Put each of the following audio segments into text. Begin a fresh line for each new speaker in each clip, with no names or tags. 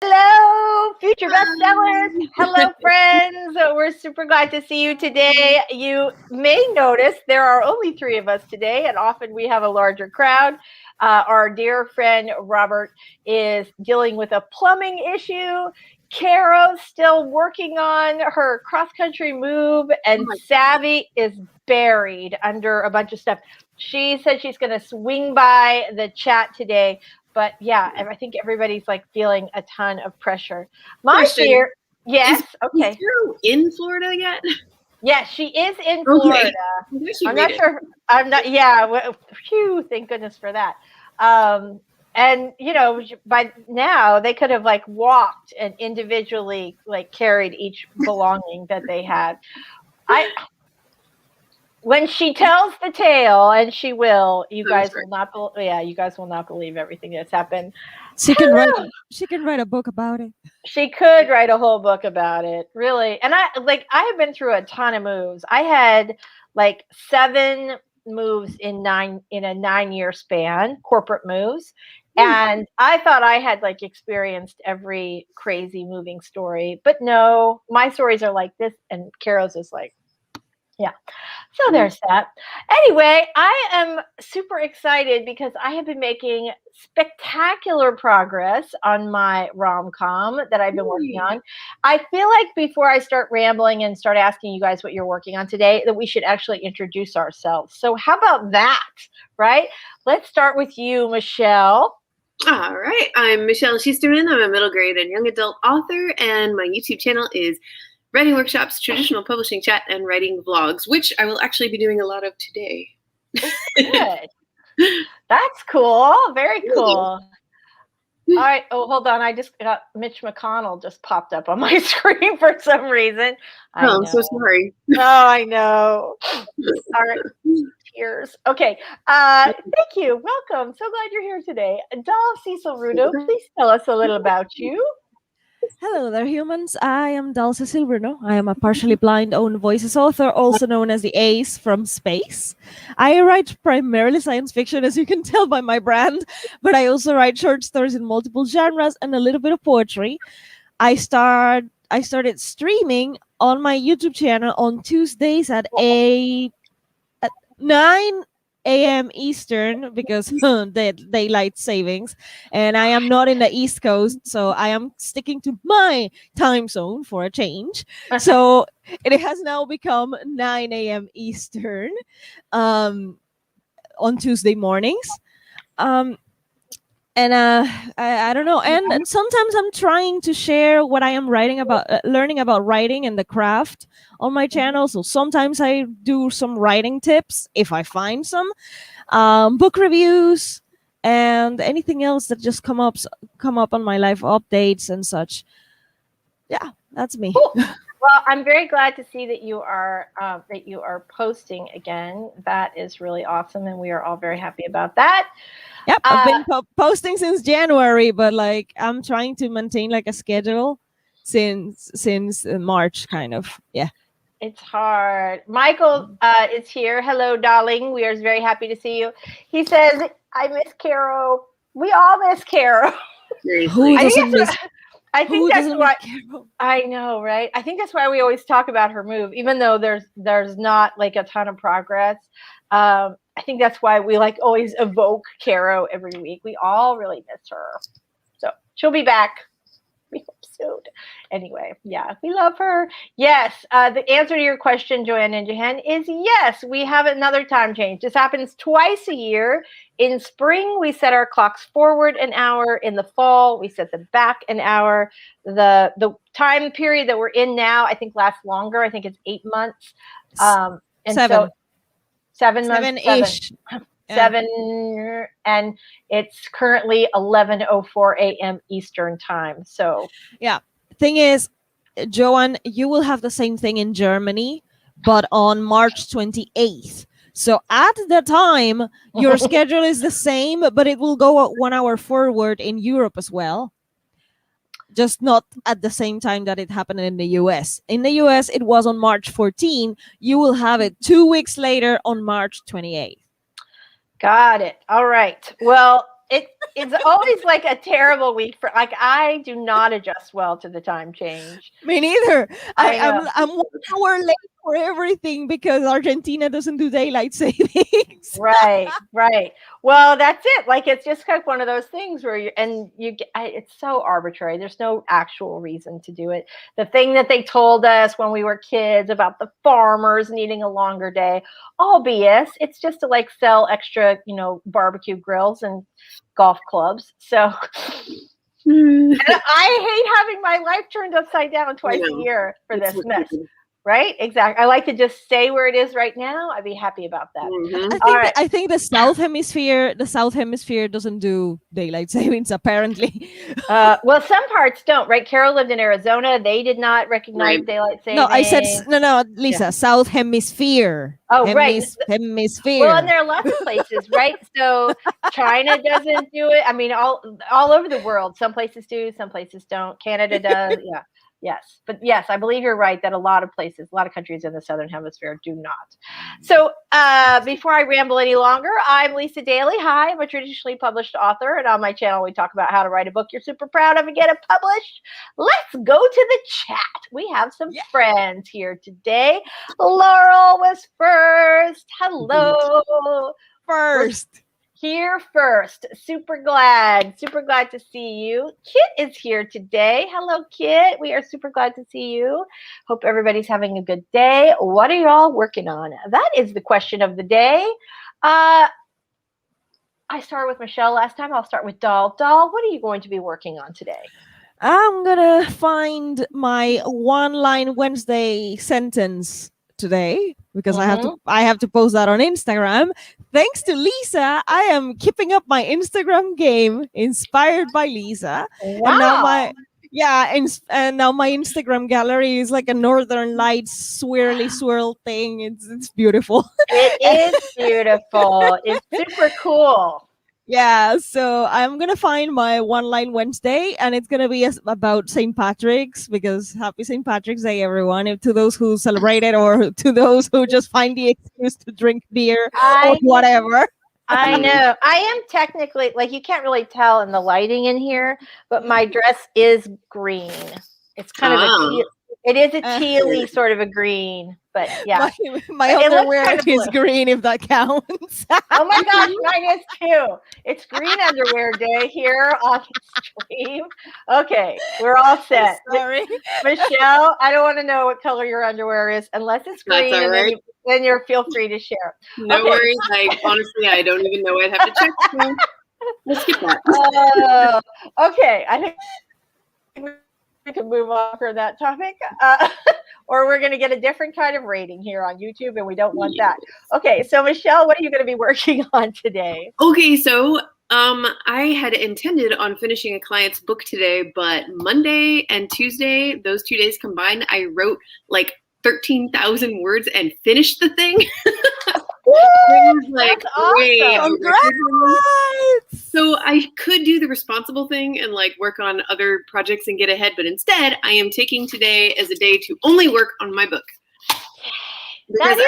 Hello, future bestsellers. Hello, friends. We're super glad to see you today. You may notice there are only three of us today, and often we have a larger crowd. Our dear friend Robert is dealing with a plumbing issue. Carrow's still working on her cross-country move, and Savvy is buried under a bunch of stuff. She said she's going to swing by the chat today. But yeah, I think everybody's like feeling a ton of pressure. My fear, yes, okay.
Is Carrow in Florida yet?
Yes, she is in Florida. I'm not sure. I'm not. Yeah. Phew, thank goodness for that. And you know, by now they could have like walked and individually like carried each belonging that they had. When she tells the tale, and she will, you guys will not. Yeah, you guys will not believe everything that's happened.
She can write a book about it.
She could write a whole book about it, really. And I have been through a ton of moves. I had like 7 moves in a 9-year span, corporate moves. And I thought I had like experienced every crazy moving story, but no, my stories are like this, and Carrow's is like, yeah. So there's that. Anyway, I am super excited because I have been making spectacular progress on my rom-com that I've been working on. I feel like before I start rambling and start asking you guys what you're working on today, that we should actually introduce ourselves. So how about that, right? Let's start with you, Michelle.
All right. I'm Michelle Schusterman. I'm a middle grade and young adult author, and my YouTube channel is Writing Workshops, Traditional Publishing Chat, and Writing Vlogs, which I will actually be doing a lot of today.
Good. That's cool. Very cool. All right. Oh, hold on. I just got Mitch McConnell just popped up on my screen for some reason.
I'm so sorry.
Oh, I know. All right. Tears. Okay. Thank you. Welcome. So glad you're here today. Books Cecil Runo, please tell us a little about you.
Hello there, humans. I am Books Cecil Runo. I am a partially blind own voices author, also known as the Ace from Space. I write primarily science fiction, as you can tell by my brand, but I also write short stories in multiple genres and a little bit of poetry. I started streaming on my YouTube channel on Tuesdays at 9 a.m. Eastern because the daylight savings, and I am not in the East Coast, so I am sticking to my time zone for a change. So it has now become 9 a.m. Eastern on Tuesday mornings. And I don't know. And sometimes I'm trying to share what I am writing about, learning about writing and the craft on my channel. So sometimes I do some writing tips if I find some, book reviews, and anything else that just come up on my life updates and such. Yeah, that's me.
Cool. Well, I'm very glad to see that you are posting again. That is really awesome, and we are all very happy about that.
Yep, I've been posting since January, but like I'm trying to maintain like a schedule since March, kind of. Yeah.
It's hard. Michael is here. Hello, darling. We are very happy to see you. He says, "I miss Carrow." We all miss Carrow.
Who doesn't miss?
I think that's why. I know, right? I think that's why we always talk about her move, even though there's not like a ton of progress. I think that's why we like always evoke Carrow every week. We all really miss her. So she'll be back. We hope soon. Anyway, yeah, we love her. Yes, the answer to your question, Joanne Ninja Hen, is yes. We have another time change. This happens twice a year. In spring, we set our clocks forward an hour. In the fall, we set them back an hour. The time period that we're in now, I think, lasts longer. I think it's 8 months. And
7.
So 7 months.
7-ish.
7, and it's currently 11:04 a.m. Eastern time. So
yeah, thing is, Joanne, you will have the same thing in Germany, but on March 28th. So at the time, your schedule is the same, but it will go 1 hour forward in Europe as well. Just not at the same time that it happened in the US. In the US, it was on March 14. You will have it 2 weeks later on March 28th.
Got it. All right. Well, it's always like a terrible week for like I do not adjust well to the time change.
Me neither.
I know.
I'm 1 hour late for everything because Argentina doesn't do daylight savings.
Right, right. Well, that's it. Like it's just kind of one of those things where it's so arbitrary. There's no actual reason to do it. The thing that they told us when we were kids about the farmers needing a longer day, all BS. It's just to like sell extra, barbecue grills and golf clubs. So and I hate having my life turned upside down twice a year for this mess. Right? Exactly. I like to just stay where it is right now. I'd be happy about that.
Mm-hmm. I think the South Hemisphere doesn't do daylight savings apparently.
Well, some parts don't, right? Carol lived in Arizona. They did not recognize daylight savings.
No, I said no, Lisa. Yeah. South Hemisphere.
Oh, right.
Hemisphere.
Well, and there are lots of places, right? So China doesn't do it. I mean, all over the world. Some places do, some places don't. Canada does. Yeah. Yes. But yes, I believe you're right that a lot of countries in the Southern Hemisphere do not. So before I ramble any longer, I'm Lisa Daly. Hi, I'm a traditionally published author. And on my channel, we talk about how to write a book you're super proud of and get it published. Let's go to the chat. We have some friends here today. Laurel was first. Hello.
First.
Here first. Super glad to see you. Kit is here today. Hello, Kit. We are super glad to see you. Hope everybody's having a good day. What are y'all working on? That is the question of the day. I started with Michelle last time. I'll start with Doll. Doll, what are you going to be working on today?
I'm going to find my one-line Wednesday sentence today because I have to post that on Instagram. Thanks to Lisa, I am keeping up my Instagram game inspired by Lisa.
Wow.
And now my Instagram gallery is like a Northern Lights swirly swirl thing. It's beautiful.
It is beautiful. It's super cool.
Yeah, so I'm going to find my one-line Wednesday, and it's going to be about St. Patrick's, because happy St. Patrick's Day, everyone. To those who celebrate it or to those who just find the excuse to drink beer or whatever.
I know. I am technically, like, you can't really tell in the lighting in here, but my dress is green. It's kind of it is a tealy sort of a green, but yeah.
My underwear is green, if that counts.
Oh my gosh, mine is too. It's green underwear day here on stream. Okay, we're all set.
Sorry.
Michelle, I don't want to know what color your underwear is unless it's green, and then you're feel free to share.
No worries. Honestly, I don't even know. I'd have to check. So let's skip that.
Okay, I think we can move on for that topic, or we're going to get a different kind of rating here on YouTube, and we don't want that. Okay, so Michelle, what are you going to be working on today?
Okay, so I had intended on finishing a client's book today, but Monday and Tuesday, those 2 days combined, I wrote like 13,000 words and finished the thing. It was like way
Congrats!
So I could do the responsible thing and like work on other projects and get ahead, but instead I am taking today as a day to only work on my book.
That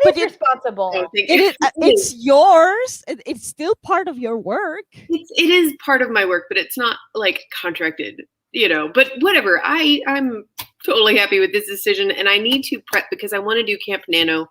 is responsible.
It's yours. It's still part of your work.
It is part of my work, but it's not like contracted, but whatever. I'm totally happy with this decision, and I need to prep because I want to do Camp Nano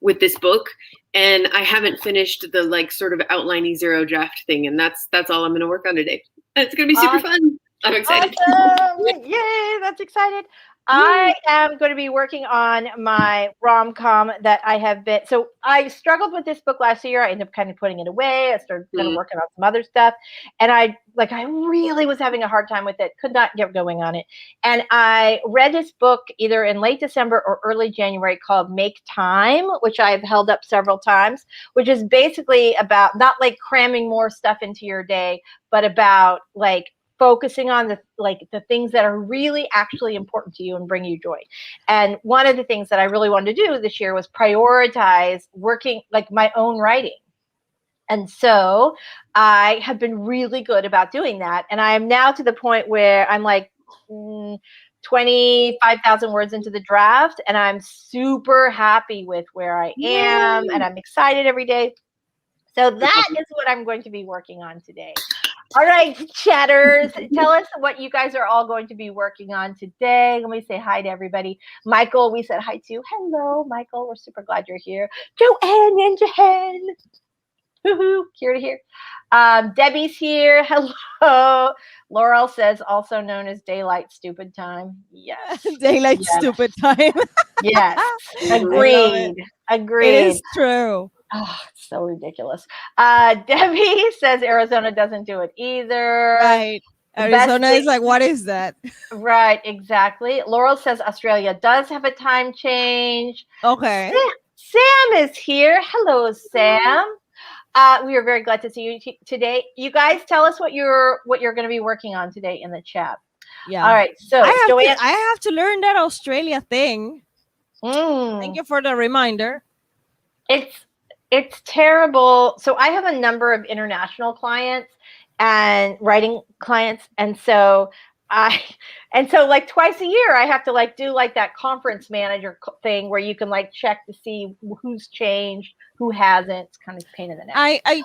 with this book, and I haven't finished the like sort of outlining zero draft thing, and that's all I'm going to work on today. And it's going to be super fun. I'm excited.
Awesome. Yay, that's excited. I am going to be working on my rom-com that I have been. So I struggled with this book last year. I ended up kind of putting it away. I started kind of working on some other stuff. And I really was having a hard time with it. Could not get going on it. And I read this book either in late December or early January called Make Time, which I've held up several times, which is basically about not like cramming more stuff into your day, but about like focusing on the things that are really actually important to you and bring you joy. And one of the things that I really wanted to do this year was prioritize working like my own writing. And so I have been really good about doing that. And I am now to the point where I'm like 25,000 words into the draft, and I'm super happy with where I am, and I'm excited every day. So that is what I'm going to be working on today. All right, chatters, tell us what you guys are all going to be working on today. Let me say hi to everybody. Michael, we said hi to. Hello, Michael. We're super glad you're here. Joanne, Ninja Hen. Woohoo, here to hear. Debbie's here. Hello. Laurel says, also known as daylight stupid time. Yes.
Daylight stupid time.
Yes.
Agreed. It is true.
Oh, it's so ridiculous. Debbie says Arizona doesn't do it either.
Right. Arizona is like, what is that?
Right, exactly. Laurel says Australia does have a time change.
Okay.
Sam is here. Hello, Sam. We are very glad to see you today. You guys tell us what you're going to be working on today in the chat.
Yeah.
All right. So
I have to learn that Australia thing. Thank you for the reminder.
It's terrible. So I have a number of international clients and writing clients, and so like twice a year I have to like do like that conference manager thing where you can like check to see who's changed, who hasn't. It's kind of a pain in the neck.
I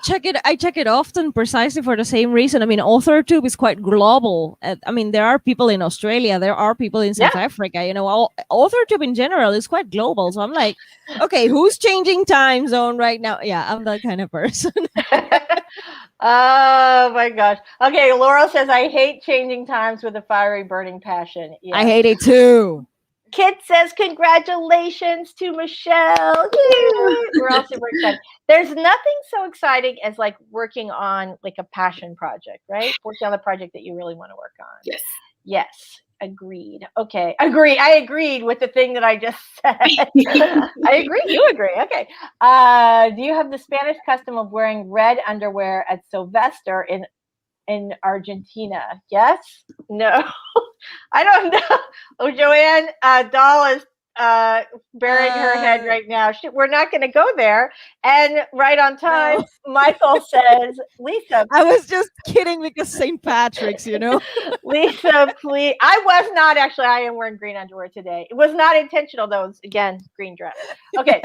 check it often precisely for the same reason. I mean, AuthorTube is quite global. I mean, there are people in Australia, there are people in South Africa. You know, AuthorTube in general is quite global. So I'm like, okay, who's changing time zone right now? Yeah, I'm that kind of person.
Oh my gosh. Okay, Laura says, I hate changing times with a fiery burning passion. Yes.
I hate it too.
Kit says, congratulations to Michelle. Yay! We're all super excited. There's nothing so exciting as like working on like a passion project, right? Working on the project that you really want to work on.
Yes.
Yes. Agreed. Okay. Agree. I agreed with the thing that I just said. I agree. You agree. Okay. Do you have the Spanish custom of wearing red underwear at Sylvester in Argentina? Yes? No. I don't know. Oh, Joanne Dahl is burying her head right now. We're not going to go there. And right on time, no. Michael says, Lisa.
I was just kidding because St. Patrick's, you know.
Lisa, please. I was not actually. I am wearing green underwear today. It was not intentional, though. It was, again, green dress. Okay.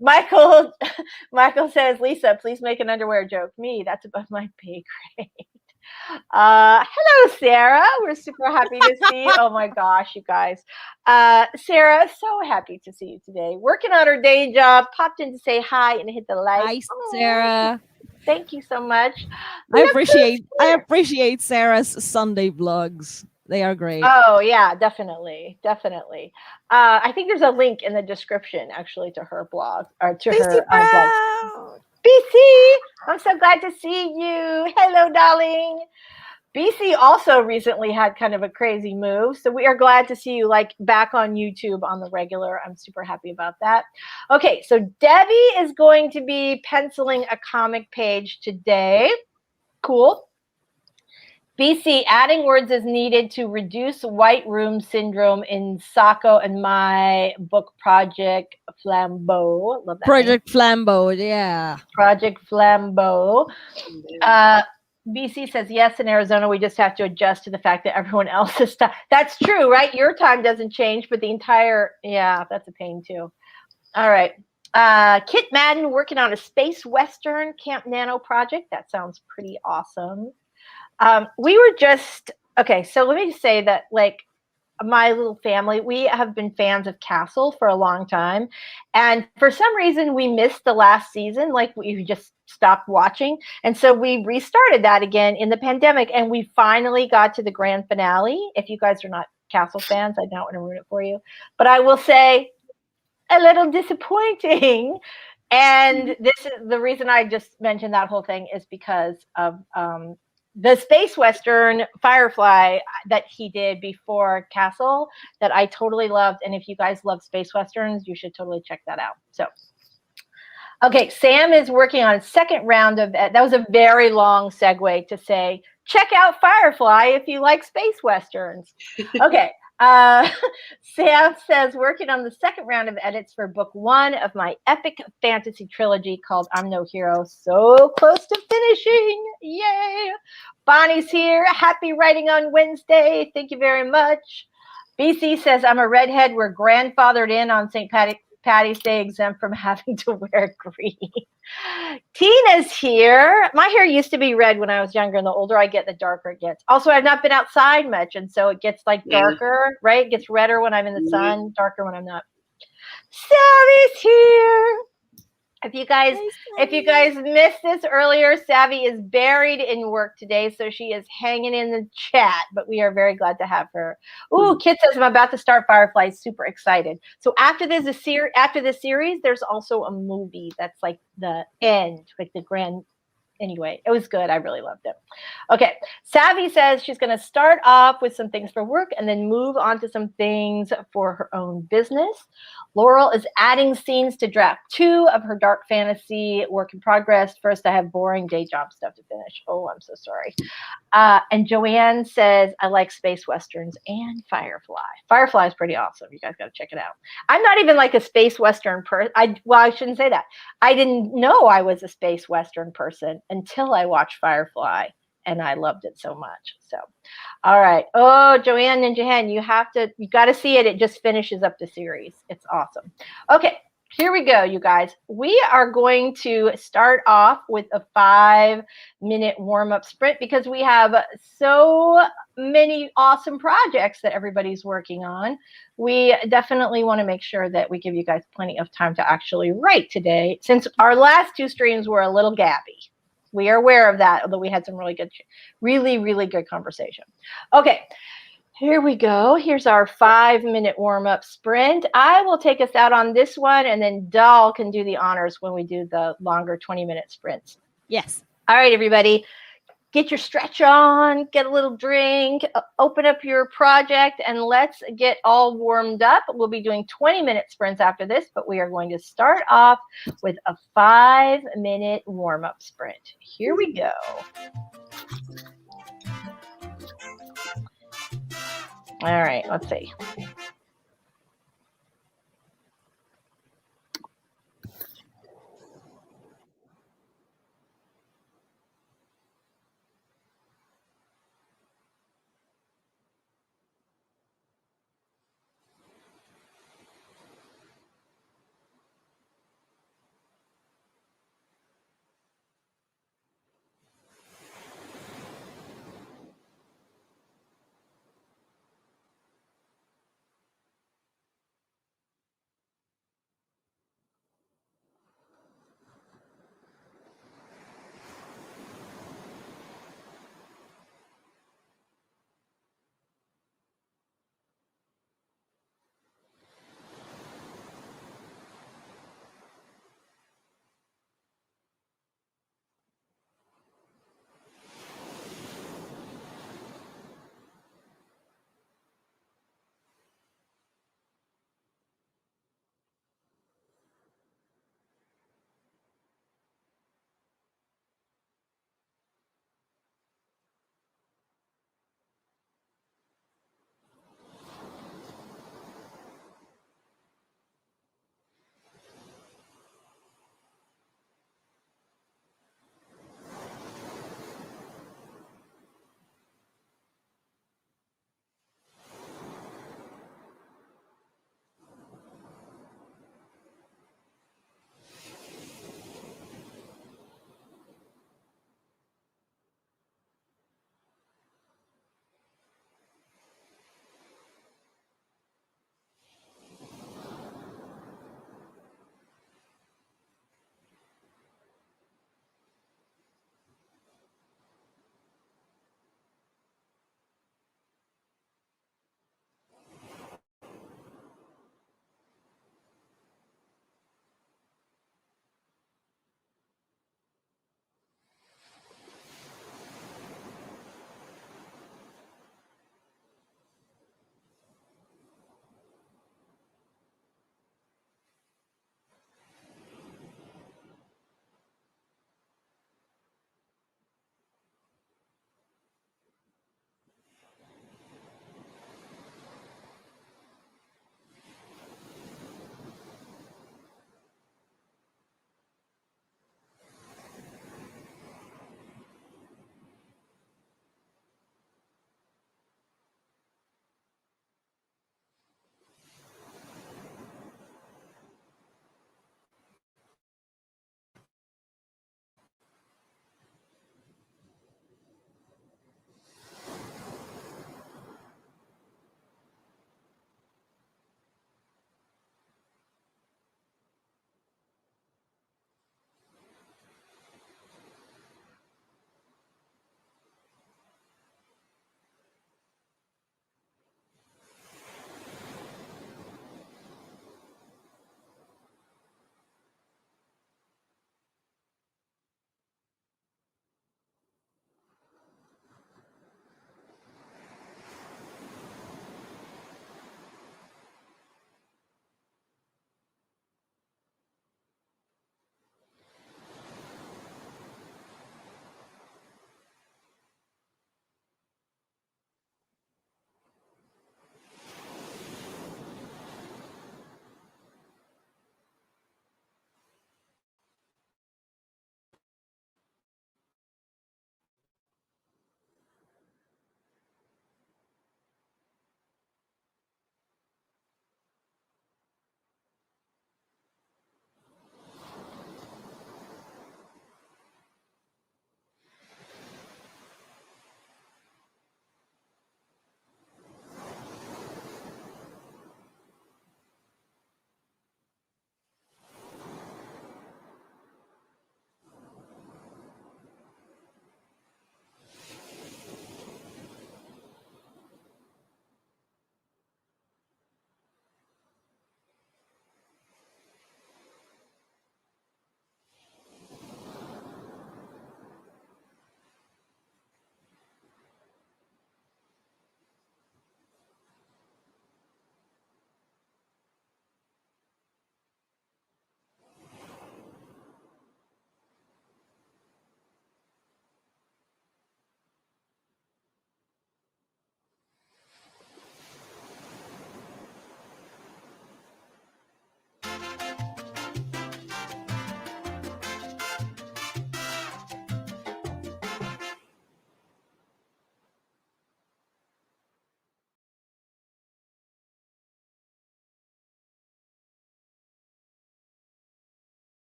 Michael says, Lisa, please make an underwear joke. Me, that's above my pay grade. Hello, Sarah. We're super happy to see you. Oh my gosh, you guys. Sarah, so happy to see you today. Working on her day job, popped in to say hi and hit the like.
Hi, Sarah.
Thank you so much.
I appreciate Sarah's Sunday vlogs. They are great.
Oh yeah, definitely. I think there's a link in the description actually to her blog or to her blog. BC, I'm so glad to see you. Hello, darling. BC also recently had kind of a crazy move, so we are glad to see you like back on YouTube on the regular. I'm super happy about that. Okay, so Debbie is going to be penciling a comic page today. Cool. BC, adding words is needed to reduce white room syndrome in Sacco and my book Project Flambeau. Love that
Project Flambeau, yeah.
Project Flambeau. BC says, yes, in Arizona, we just have to adjust to the fact that everyone else's time. That's true, right? Your time doesn't change, but the entire, yeah, that's a pain too. All right. Kit Madden working on a space Western Camp Nano project. That sounds pretty awesome. We were just, okay, so let me just say that like my little family, we have been fans of Castle for a long time. And for some reason, we missed the last season. Like we just stopped watching. And so we restarted that again in the pandemic. And we finally got to the grand finale. If you guys are not Castle fans, I don't want to ruin it for you. But I will say a little disappointing. And this is the reason I just mentioned that whole thing is because of the space Western Firefly that he did before Castle that I totally loved. And if you guys love space Westerns, you should totally check that out. So, okay, Sam is working on a second round of that. That was a very long segue to say, check out Firefly if you like space Westerns. Okay. Sam says, working on the second round of edits for book 1 of my epic fantasy trilogy called I'm No Hero. So close to finishing. Yay. Bonnie's here. Happy writing on Wednesday. Thank you very much. BC says, I'm a redhead. We're grandfathered in on St. Patty stay exempt from having to wear green. Tina's here. My hair used to be red when I was younger, and the older I get, the darker it gets. Also, I've not been outside much, and so it gets like darker, right? It gets redder when I'm in the sun, darker when I'm not. Savy's here. If you guys missed this earlier, Savvy is buried in work today, so she is hanging in the chat, but we are very glad to have her. Ooh, Kit says, I'm about to start Firefly, super excited. So after this series, there's also a movie that's like the end, like the grand. Anyway, it was good. I really loved it. Okay. Savvy says she's going to start off with some things for work and then move on to some things for her own business. Laurel is adding scenes to draft 2 of her dark fantasy work in progress. First, I have boring day job stuff to finish. Oh, I'm so sorry. And Joanne says, I like space westerns and Firefly. Firefly is pretty awesome. You guys got to check it out. I'm not even like a space western person. I shouldn't say that. I didn't know I was a space western person until I watched Firefly, and I loved it so much. So, all right. Oh, Joanne Ninja Hen, you got to see it. It just finishes up the series. It's awesome. Okay. Here we go, you guys. We are going to start off with a 5-minute warm-up sprint because we have so many awesome projects that everybody's working on. We definitely want to make sure that we give you guys plenty of time to actually write today, since our last 2 streams were a little gabby. We are aware of that, although we had some really good conversation. Okay. Here we go. Here's our 5-minute warm-up sprint. I will take us out on this one, and then Doll can do the honors when we do the longer 20-minute sprints.
Yes.
All right, everybody. Get your stretch on, get a little drink, open up your project, and let's get all warmed up. We'll be doing 20-minute sprints after this, but we are going to start off with a 5-minute warm-up sprint. Here we go. All right, let's see.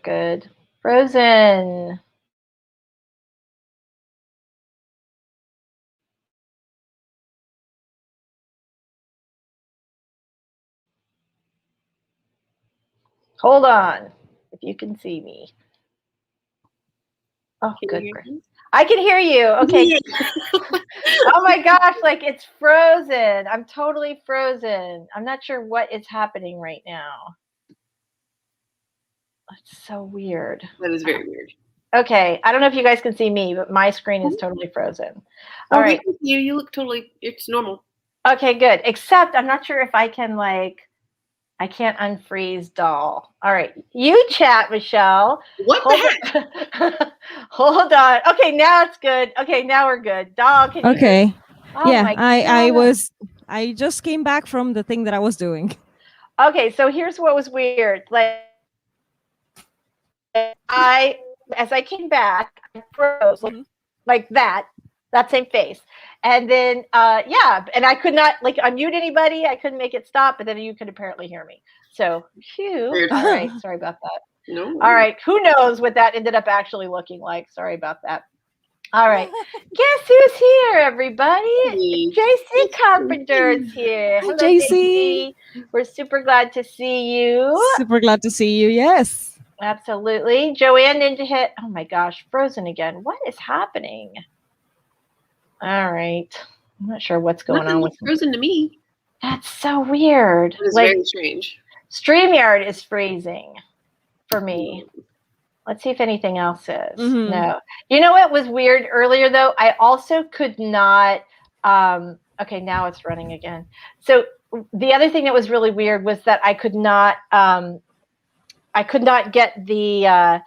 good. Frozen. Hold on, if you can see me. Oh, good. I can hear you. Okay. Yeah. Oh my gosh, like it's frozen. I'm totally frozen. I'm not sure what is happening right now. That's so weird.
That is very weird.
Okay, I don't know if you guys can see me, but my screen is totally frozen. All right.
You look totally, it's normal.
Okay, good. Except I'm not sure if I can I can't unfreeze doll. All right, you chat, Michelle.
What the
heck? Hold on. Okay, now it's good. Okay, now we're good. Doll, can you hear me?
Oh yeah, I just came back from the thing that I was doing.
Okay, so here's what was weird. Like as I came back, I froze like that same face. And then yeah, and I could not unmute anybody. I couldn't make it stop, but then you could apparently hear me. So phew. All right, sorry about that.
No.
All right, who knows what that ended up actually looking like. Sorry about that. All right. Guess who's here, everybody? JC Carpenter's here. Hello, JC. We're super glad to see you.
Super glad to see you, yes.
Absolutely. Joanne Ninja Hit. Oh my gosh, frozen again. What is happening? All right. I'm not sure what's going on with
frozen to me.
That's so weird.
It's very strange.
StreamYard is freezing for me. Let's see if anything else is. No. You know what was weird earlier though? I also could not okay, now it's running again. So the other thing that was really weird was that I could not get the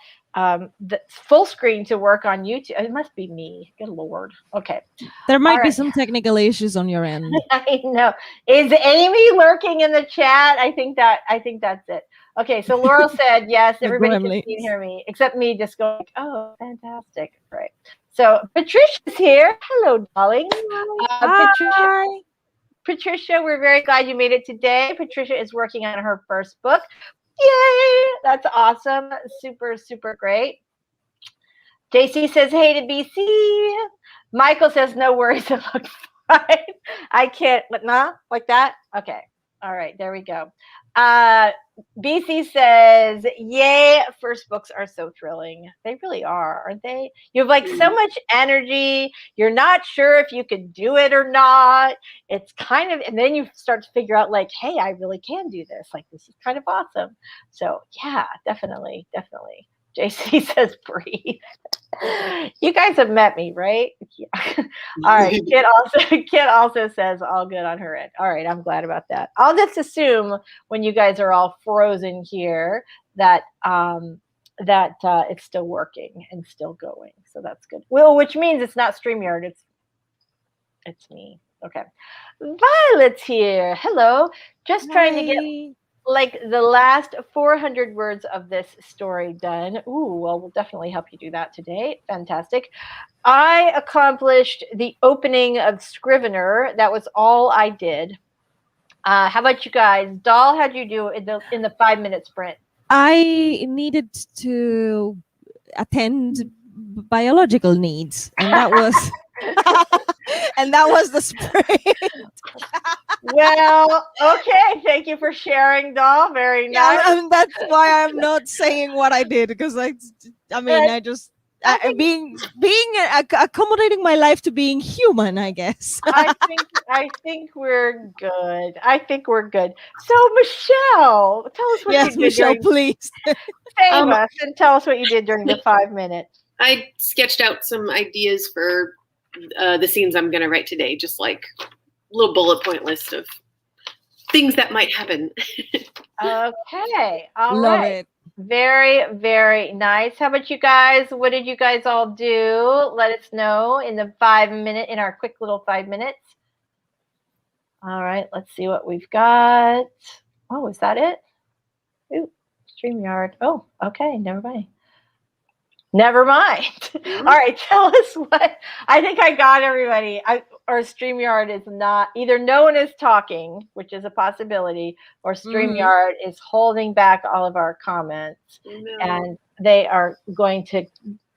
full screen to work on YouTube. It must be me. Good Lord. Okay.
There might be some technical issues on your end.
I know. Is Amy lurking in the chat? I think that's it. Okay, so Laurel said yes, everybody can see and hear me, except me just going, oh, fantastic. Right. So Patricia's here. Hello, darling.
Hi.
Patricia, we're very glad you made it today. Patricia is working on her first book. Yay! That's awesome. Super, super great. JC says, hey to BC. Michael says, no worries. It looks fine. I can't, but nah, like that? Okay. All right. There we go. BC says, yay, first books are so thrilling. They really are, aren't they? You have so much energy. You're not sure if you can do it or not. It's kind of, and then you start to figure out hey, I really can do this. This is kind of awesome. So yeah, definitely. JC says breathe. You guys have met me, right? Yeah. All right. Kit also says all good on her end. All right. I'm glad about that. I'll just assume when you guys are all frozen here that it's still working and still going. So that's good. Well, which means it's not StreamYard. It's me. Okay. Violet's here. Hello. Just trying to get the last 400 words of this story done. Ooh, well, we'll definitely help you do that today. Fantastic. I accomplished the opening of Scrivener. That was all I did. How about you guys? Doll, how'd you do in the 5-minute sprint?
I needed to attend biological needs, and that was and that was the sprint.
Well, okay. Thank you for sharing, Doll. Very nice.
Yeah, that's why I'm not saying what I did, because being accommodating my life to being human, I guess.
I think we're good. So Michelle, tell us what you did.
Michelle, please.
Save us and tell us what you did during the 5 minutes.
I sketched out some ideas for the scenes I'm going to write today, just a little bullet point list of things that might happen.
Okay. All
Love
right.
it.
Very, very nice. How about you guys? What did you guys all do? Let us know in our quick little 5 minutes. All right. Let's see what we've got. Oh, is that it? Ooh, StreamYard. Oh, okay. Never mind. Never mind. All right, tell us what. I think I got everybody. Or StreamYard is not, either no one is talking, which is a possibility, or StreamYard is holding back all of our comments.
No.
And they are going to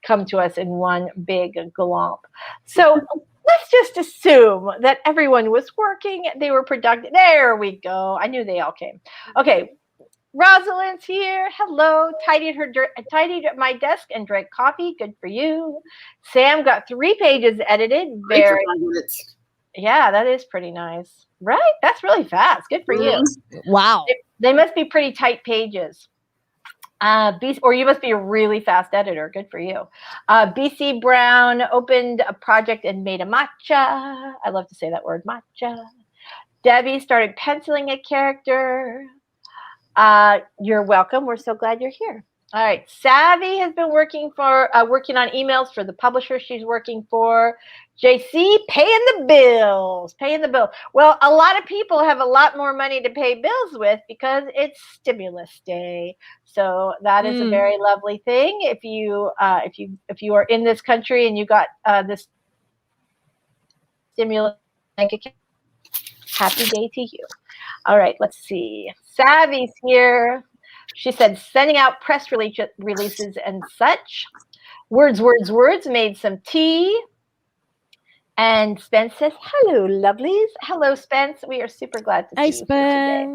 come to us in one big glomp. So let's just assume that everyone was working. They were productive. There we go. I knew they all came. Okay. Rosalind's here. Hello. Tidied my desk and drank coffee. Good for you. Sam got 3 pages edited. Very. Yeah, that is pretty nice. Right? That's really fast. Good for you.
Wow.
They must be pretty tight pages. Or you must be a really fast editor. Good for you. BC Brown opened a project and made a matcha. I love to say that word, matcha. Debbie started penciling a character. You're welcome. We're so glad you're here. All right. Savvy has been working on emails for the publisher she's working for. JC, paying the bills. Well, a lot of people have a lot more money to pay bills with because it's stimulus day. So that is a very lovely thing. If you are in this country and you got this stimulus bank account, happy day to you. All right, let's see. Savvy's here. She said, sending out press releases and such. Words, made some tea. And Spence says, hello, lovelies. Hello, Spence. We are super glad to see you here today.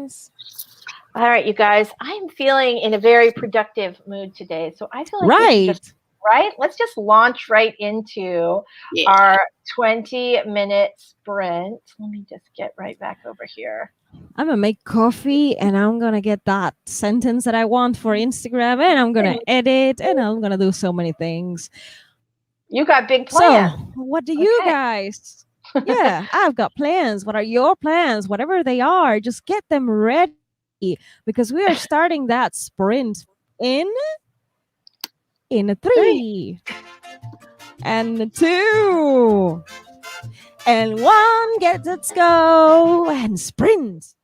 All right, you guys. I'm feeling in a very productive mood today. So I feel like let's just launch right into our 20-minute sprint. Let me just get right back over here.
I'm going to make coffee and I'm going to get that sentence that I want for Instagram and I'm going to edit and I'm going to do so many things.
You got big plans.
So what do you guys? Yeah, I've got plans. What are your plans? Whatever they are, just get them ready because we are starting that sprint in 3 and 2 and 1. Let's go and sprint.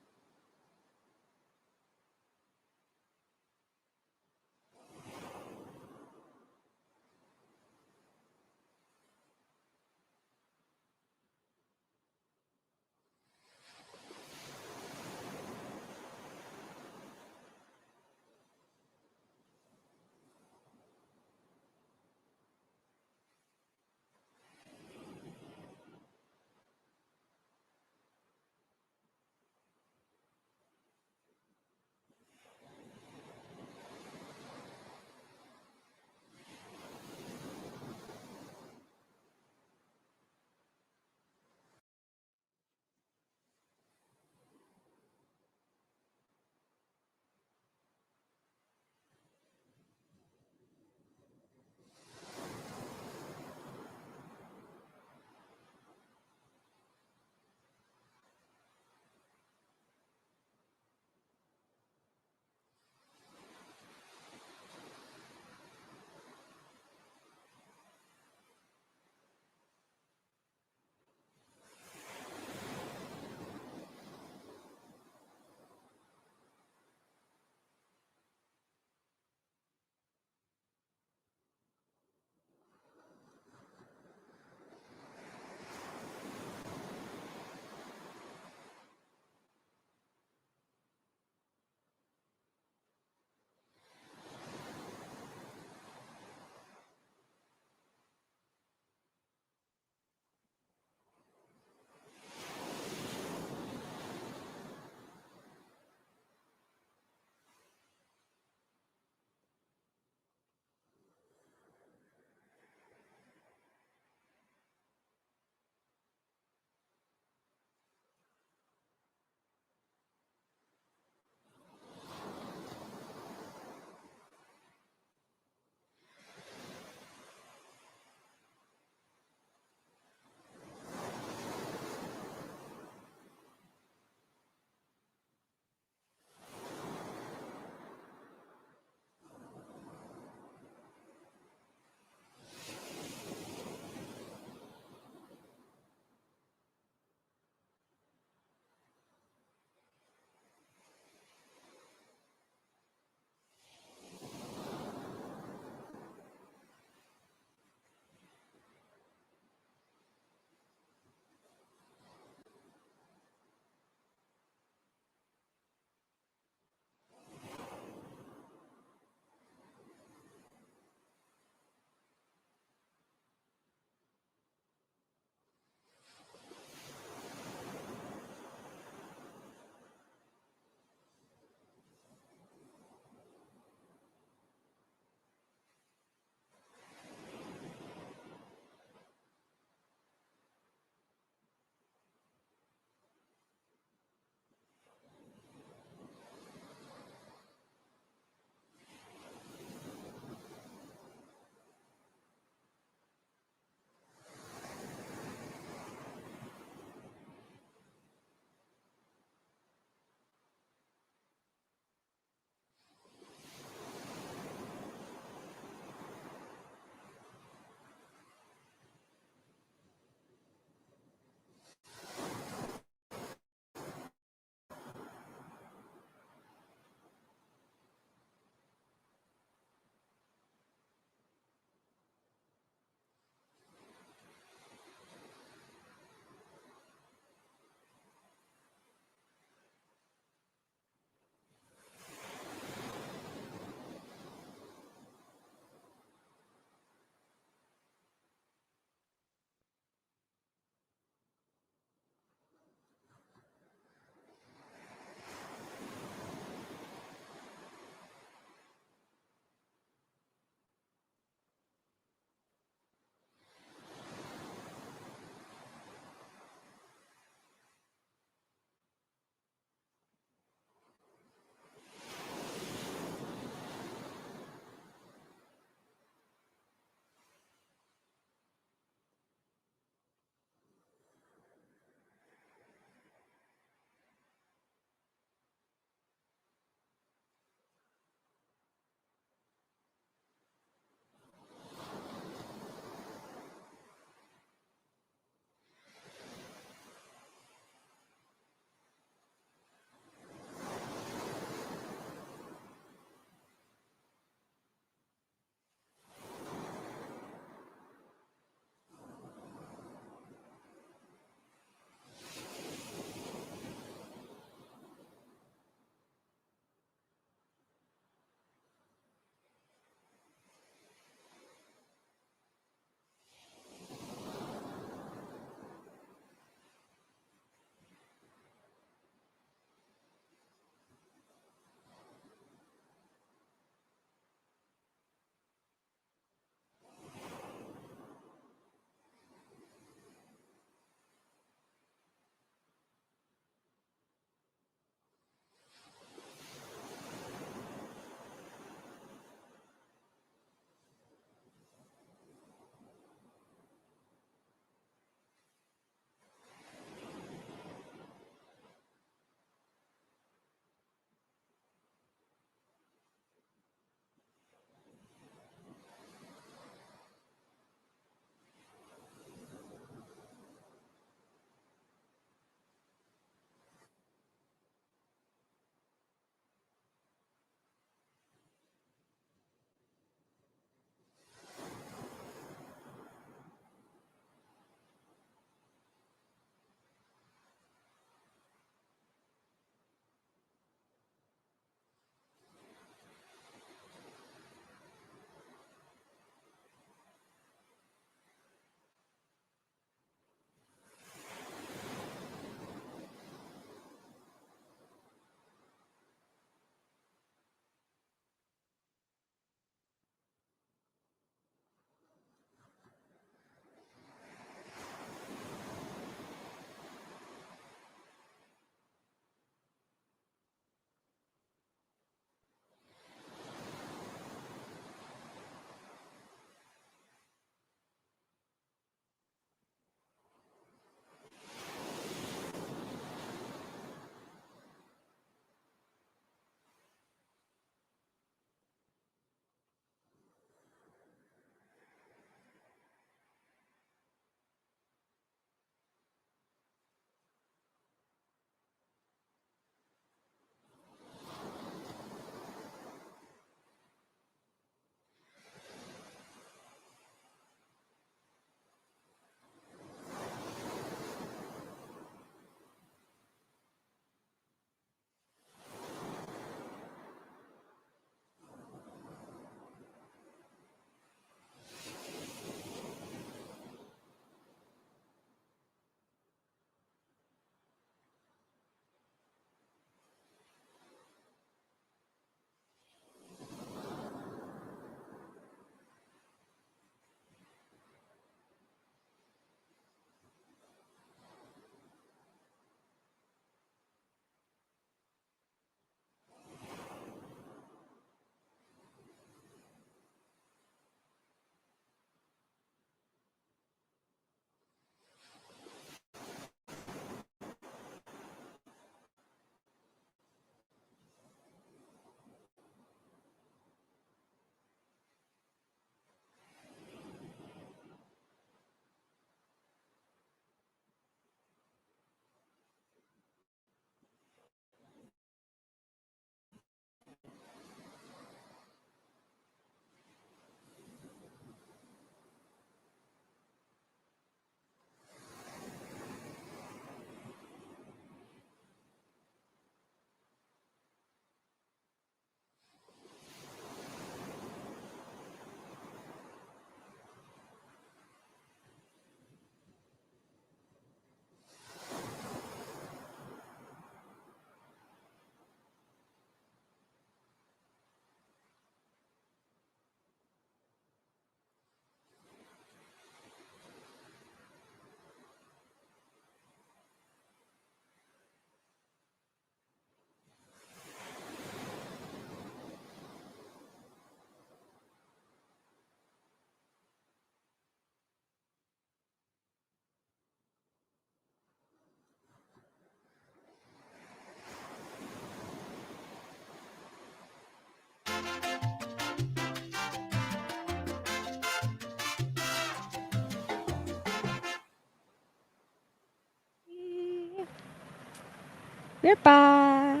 We're back.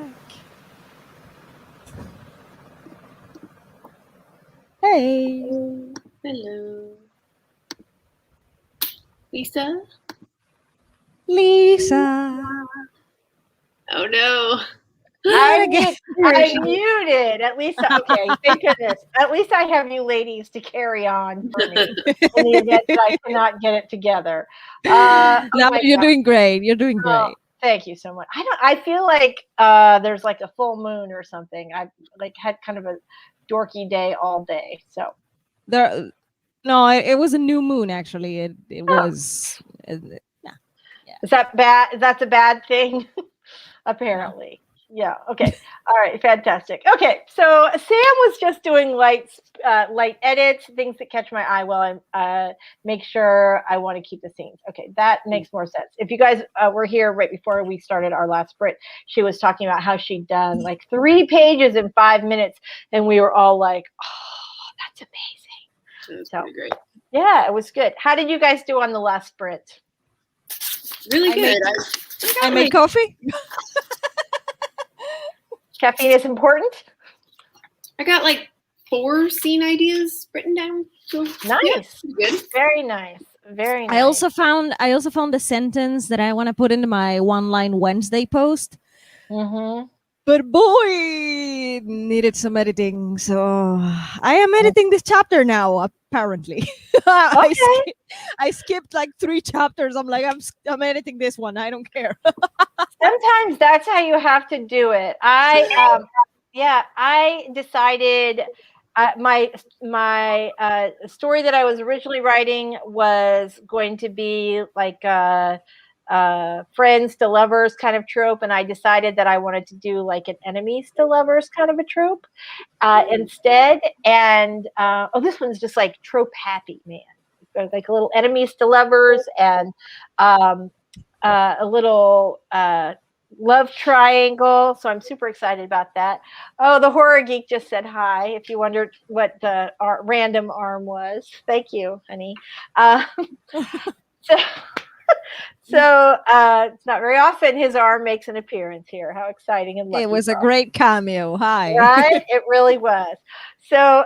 Hey.
Hello. Lisa?
Lisa.
Oh no.
I'm
Here she is.
muted. At least, okay, thank goodness. At least I have you ladies to carry on for me in the event that I cannot get it together. Oh
No,
my
you're
God.
doing great. You're doing
Oh,
great.
thank you so much. I feel like there's like a full moon or something. I've like had kind of a dorky day all day. So
No, it was a new moon actually. It
Oh.
was. Yeah.
is that bad? That's a bad thing? Apparently. Yeah. Okay. All right. Fantastic. Okay. So Sam was just doing light edits, things that catch my eye while I make sure I want to keep the scenes. Okay, that makes more sense. If you guys were here right before we started our last sprint, she was talking about how she'd done like 3 pages in 5 minutes, and we were all like, "Oh, that's amazing."
That's
So
pretty great.
yeah, it was good. How did you guys do on the last sprint?
Really
I
good.
I made coffee.
Caffeine is important.
I got like 4 scene ideas written down. So
Nice.
yeah, good.
Very nice. Very nice.
I also found the sentence that I want to put into my one-line Wednesday post.
Mm-hmm.
But boy, it needed some editing. So I am editing this chapter now, apparently. I skipped like 3 chapters. I'm like, I'm editing this one. I don't care.
Sometimes that's how you have to do it. I decided my story that I was originally writing was going to be like friends to lovers kind of trope, and I decided that I wanted to do like an enemies to lovers kind of a trope instead. And this one's just like trope happy, man. Like a little enemies to lovers and a little love triangle. So I'm super excited about that. Oh, the horror geek just said hi. If you wondered what the random arm was, thank you, honey. So it's not very often his arm makes an appearance here. How exciting and lucky.
It was a great cameo. Hi.
Right? It really was. So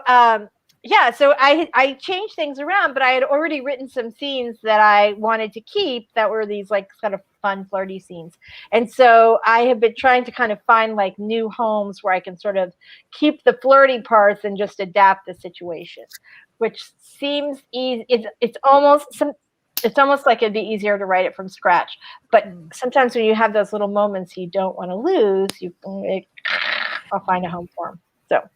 so I changed things around, but I had already written some scenes that I wanted to keep that were these like kind of fun, flirty scenes. And so I have been trying to kind of find like new homes where I can sort of keep the flirty parts and just adapt the situation, which seems easy. It's almost like it'd be easier to write it from scratch. But sometimes when you have those little moments you don't want to lose, I'll find a home for them. So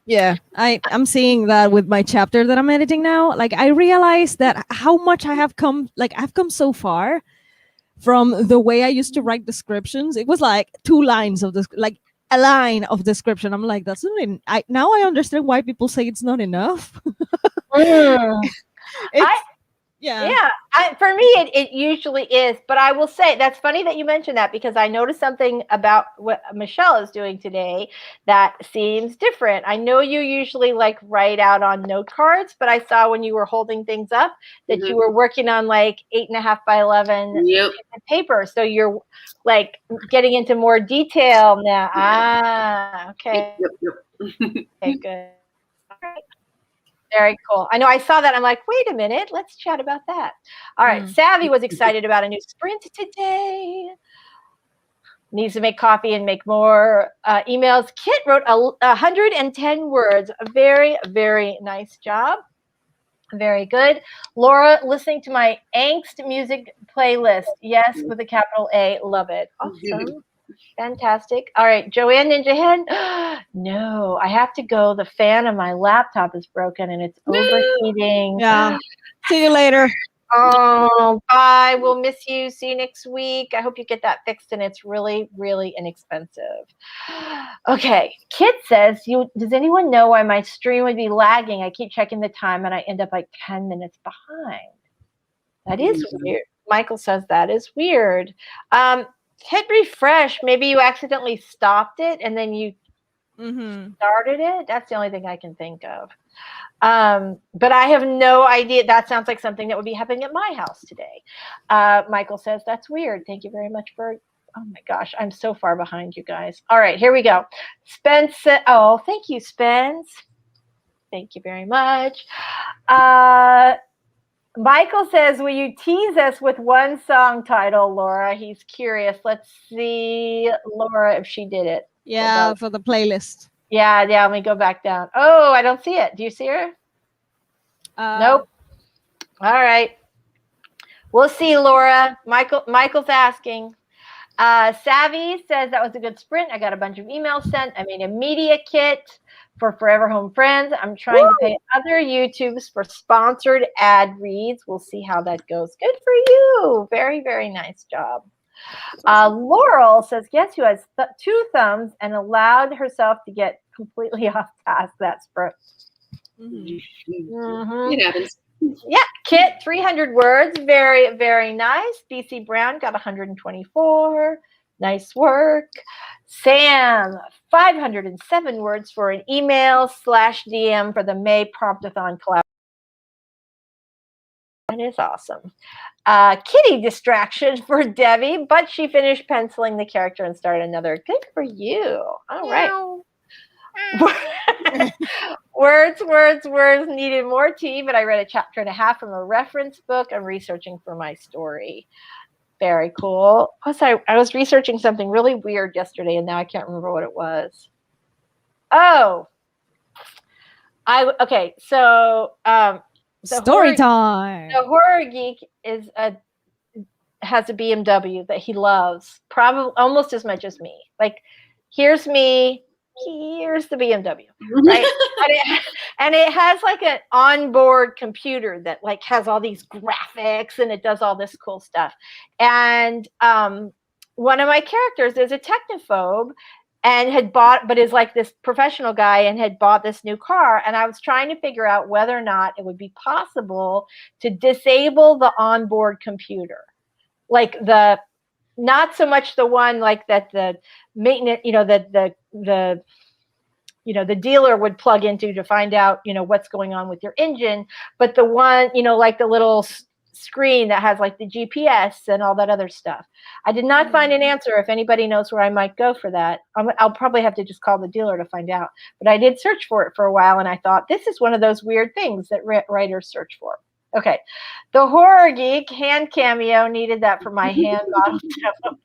yeah, I'm seeing that with my chapter that I'm editing now. Like I realized that how much I've come so far from the way I used to write descriptions. It was like 2 lines of this, like a line of description. I'm like, that's not now I understand why people say it's not enough.
Yeah, for me, it usually is. But I will say that's funny that you mentioned that because I noticed something about what Michelle is doing today that seems different. I know you usually like write out on note cards, but I saw when you were holding things up that you were working on like 8.5 by 11 paper. So you're like getting into more detail now. Okay. Okay, good. All right. Very cool. I know I saw that. I'm like, wait a minute. Let's chat about that. All right. Savvy was excited about a new sprint today. Needs to make coffee and make more emails. Kit wrote 110 words. A very, very nice job. Very good. Laura, listening to my angst music playlist. Yes, with a capital A. Love it. Awesome. Fantastic. All right, Joanne Ninja Hen. No, I have to go. The fan on my laptop is broken and it's overheating.
Yeah. See you later.
Oh, bye. We'll miss you. See you next week. I hope you get that fixed and it's really, really inexpensive. Okay. Kit says, does anyone know why my stream would be lagging? I keep checking the time and I end up like 10 minutes behind. That is weird. Michael says that is weird. Hit refresh. Maybe you accidentally stopped it and then you started it. That's the only thing I can think of. But I have no idea. That sounds like something that would be happening at my house today. Michael says that's weird. Thank you very much for Oh my gosh, I'm so far behind you guys. All right, here we go. Spence. Oh, thank you, Spence. Thank you very much. Michael says, will you tease us with one song title, Laura? He's curious. Let's see, Laura, if she did it.
Yeah, for the playlist.
Yeah, let me go back down. Oh, I don't see it. Do you see her? Nope. All right. We'll see, Laura. Michael's asking. Savvy says that was a good sprint. I got a bunch of emails sent. I made a media kit for Forever Home Friends. I'm trying to pay other YouTubes for sponsored ad reads. We'll see how that goes. Good for you. Very, very nice job. Laurel says, guess who has 2 thumbs and allowed herself to get completely off task that sprint.
It happens.
Yeah, Kit, 300 words. Very, very nice. BC Brown got 124. Nice work. Sam, 507 words for an email/DM for the May Promptathon collab. That is awesome. Kitty distraction for Debbie, but she finished penciling the character and started another. Good for you. All right. Words needed more tea, but I read a chapter and a half from a reference book. I'm researching for my story. Very cool. Plus, I was researching something really weird yesterday, and now I can't remember what it was. Oh, okay. So,
story time.
The horror geek has a BMW that he loves, probably almost as much as me. Like, here's me. Here's the BMW, right? and it has like an onboard computer that like has all these graphics and it does all this cool stuff. And one of my characters is a technophobe and had bought, but is like this professional guy and had bought this new car. And I was trying to figure out whether or not it would be possible to disable the onboard computer, like not so much the one like that the maintenance, the dealer would plug into to find out, what's going on with your engine, but the one, like the little screen that has like the GPS and all that other stuff. I did not find an answer. If anybody knows where I might go for that, I'll probably have to just call the dealer to find out. But I did search for it for a while, and I thought this is one of those weird things that writers search for. Okay, the horror geek hand cameo needed that for my hand model demo.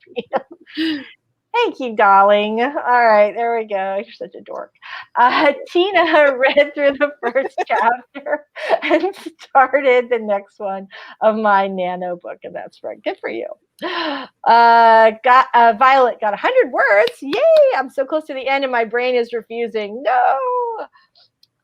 Thank you, darling. All right, there we go. You're such a dork. Tina read through the first chapter and started the next one of my nano book, and that's right. Good for you. Violet got 100 words. Yay! I'm so close to the end, and my brain is refusing. No.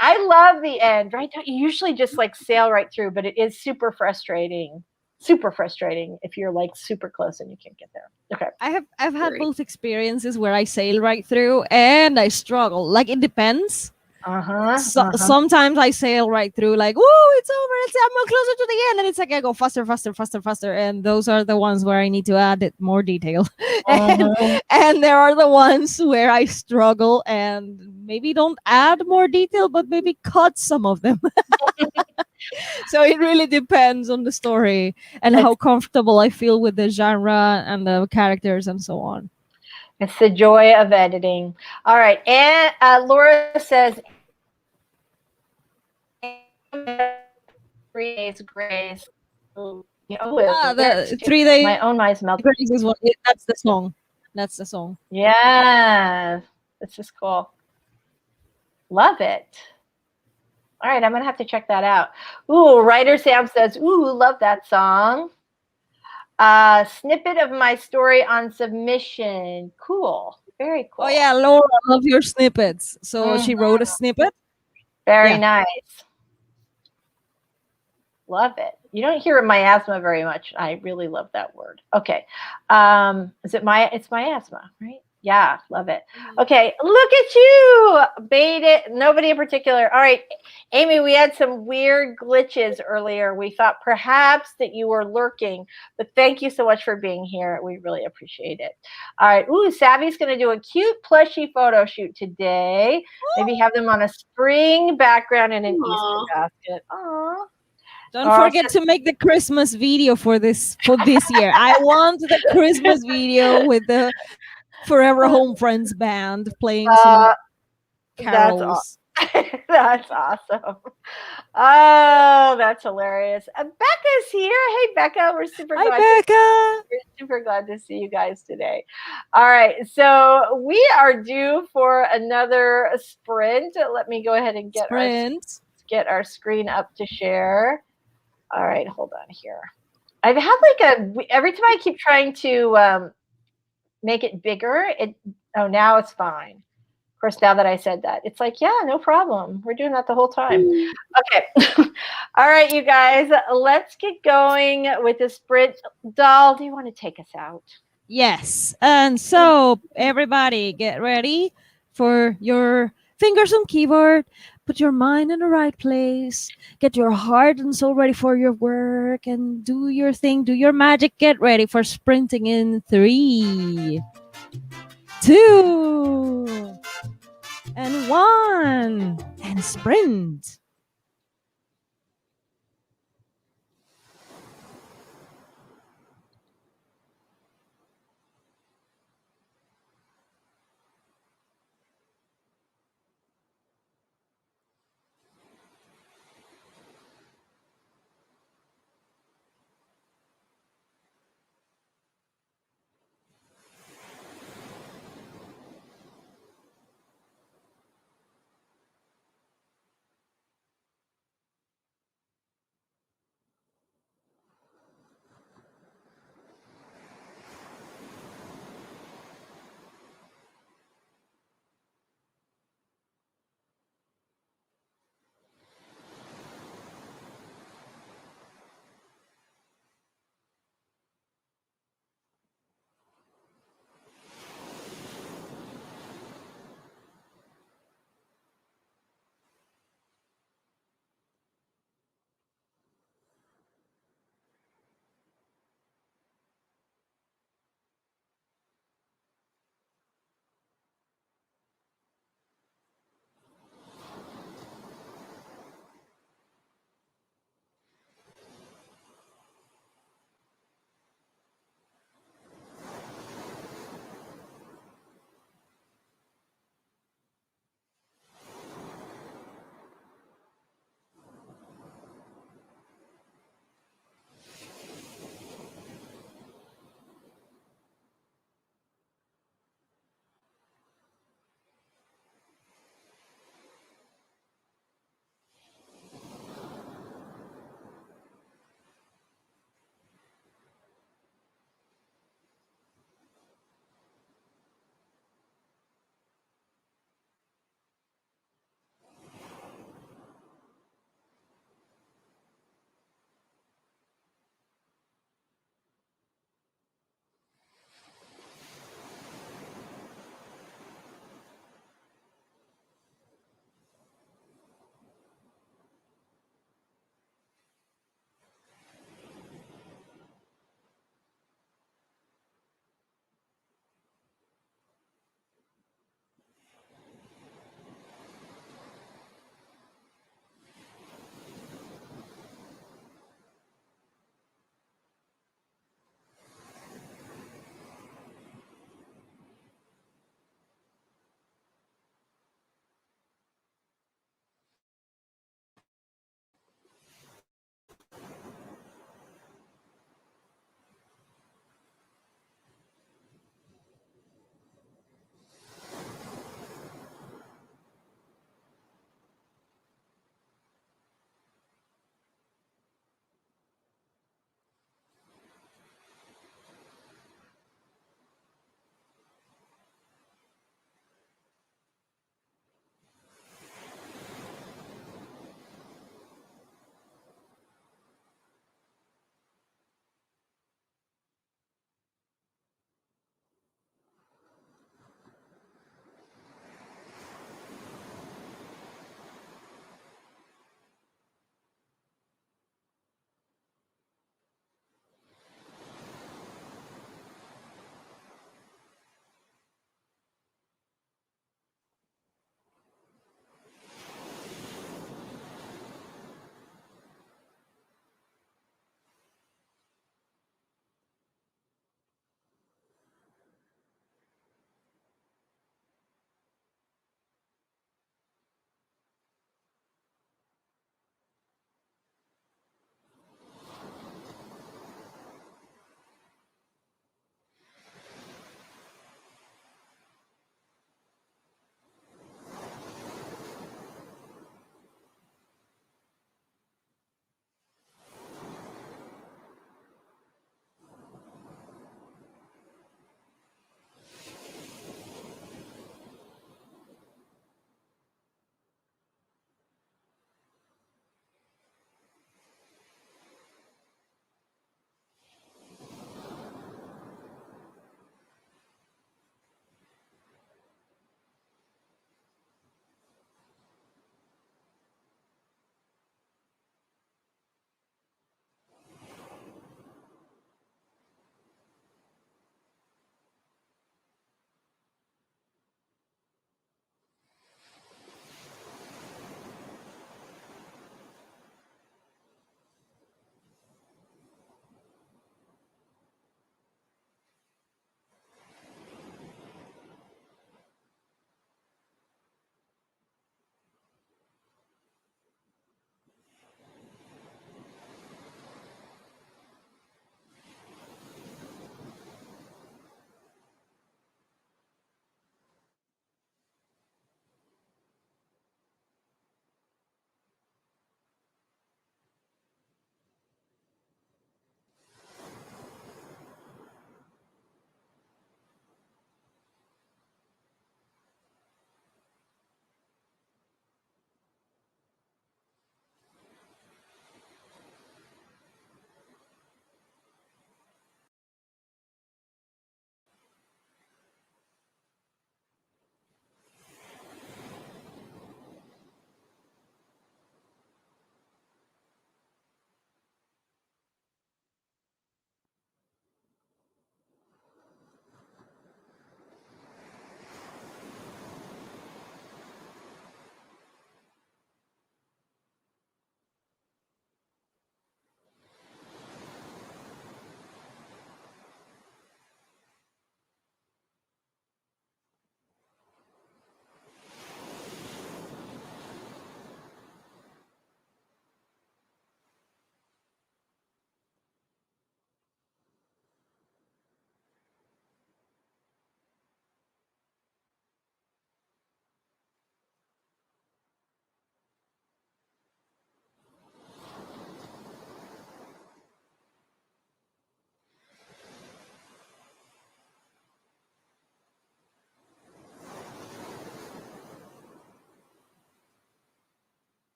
I love the end, right? You usually just like sail right through, but it is super frustrating. Super frustrating if you're like super close and you can't get there. Okay.
I've had both experiences where I sail right through and I struggle. Like it depends. Sometimes I sail right through, like, whoa, it's over. I'm closer to the end, and it's like I go faster, and those are the ones where I need to add more detail. And there are the ones where I struggle and maybe don't add more detail, but maybe cut some of them. So it really depends on the story and how comfortable I feel with the genre and the characters and so on.
It's the joy of editing. All right. And Laura says, 3 days grace.
The 3 days.
My own mind's melting.
That's the song. That's the song.
Yeah. This is cool. Love it. All right. I'm going to have to check that out. Ooh, Writer Sam says, ooh, love that song. Snippet of my story on submission. Cool. Very cool.
Oh, yeah. Laura, I love your snippets. So she wrote a snippet.
Very nice. Love it. You don't hear miasma very much. I really love that word. Okay. It's miasma, right? Yeah, love it. Okay, look at you. Bait it. Nobody in particular. All right, Amy, we had some weird glitches earlier. We thought perhaps that you were lurking, but thank you so much for being here. We really appreciate it. All right. Ooh, Savvy's going to do a cute plushie photo shoot today. Maybe have them on a spring background and an Easter basket. Aww.
Don't forget to make the Christmas video for this year. I want the Christmas video with the Forever Home Friends band playing some carols.
That's awesome. Oh, that's hilarious. Becca's here. Hey, Becca. We're super
Hi,
glad.
Becca.
We're super glad to see you guys today. All right. So we are due for another sprint. Let me go ahead and get our screen up to share. All right. Hold on here. I've had every time I keep trying to make it bigger, now it's fine. Of course, now that I said that, it's like, yeah, no problem. We're doing that the whole time. Okay. All right, you guys, let's get going with the sprint. Doll, do you want to take us out?
Yes. And so everybody get ready for your fingers on keyboard. Put your mind in the right place. Get your heart and soul ready for your work and do your thing. Do your magic. Get ready for sprinting in 3, 2, and 1. And sprint.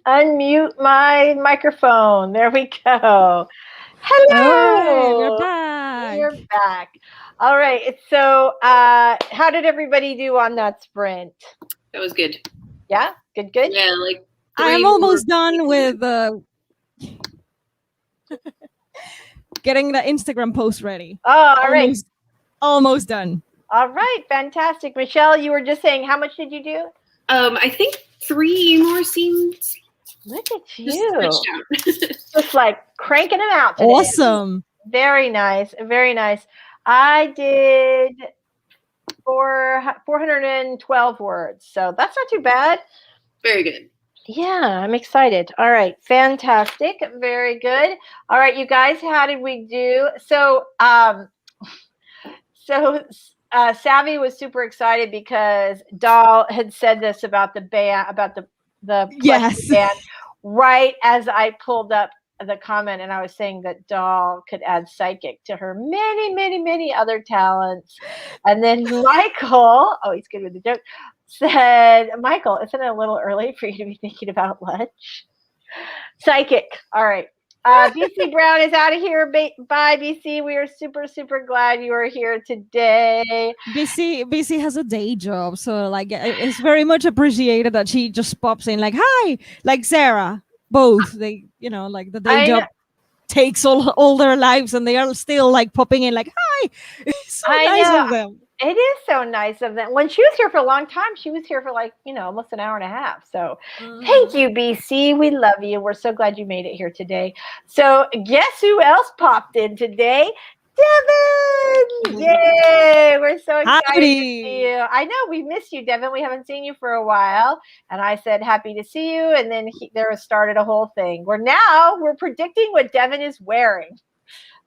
unmute my microphone. There we go. Hello.
All right, we're back.
We're back. All right. So, how did everybody do on that sprint?
That was good.
Yeah, good, good.
Yeah, like
I'm almost done with getting the Instagram post ready.
Oh, all right.
Almost done.
All right, fantastic. Michelle, you were just saying, how much did you do?
I think 3 more scenes.
Look at
Just
you.
touchdown.
Just like cranking them out today.
Awesome.
Very nice. Very nice. I did 412 words. So that's not too bad.
Very good.
Yeah, I'm excited. All right, fantastic. Very good. All right, you guys, how did we do? So, Savvy was super excited because Dahl had said this about the band, about the
Yes.
band, right as I pulled up the comment, and I was saying that Dahl could add psychic to her many, many, many other talents. And then Michael, oh, he's good with the joke, said, Michael, isn't it a little early for you to be thinking about lunch? Psychic. All right. BC Brown is out of here. Bye, BC. We are super, super glad you are here today.
BC has a day job, so like it's very much appreciated that she just pops in like, hi, like Sarah. Both they, like the day job takes all their lives, and they are still like popping in like, hi. It's so nice of them.
It is so nice of them. When she was here for a long time, she was here for like, almost an hour and a half. So thank you, BC. We love you. We're so glad you made it here today. So guess who else popped in today? Devin! Yay! We're so excited to see you. I know we missed you, Devin. We haven't seen you for a while. And I said, happy to see you. And then there started a whole thing. We're predicting what Devin is wearing.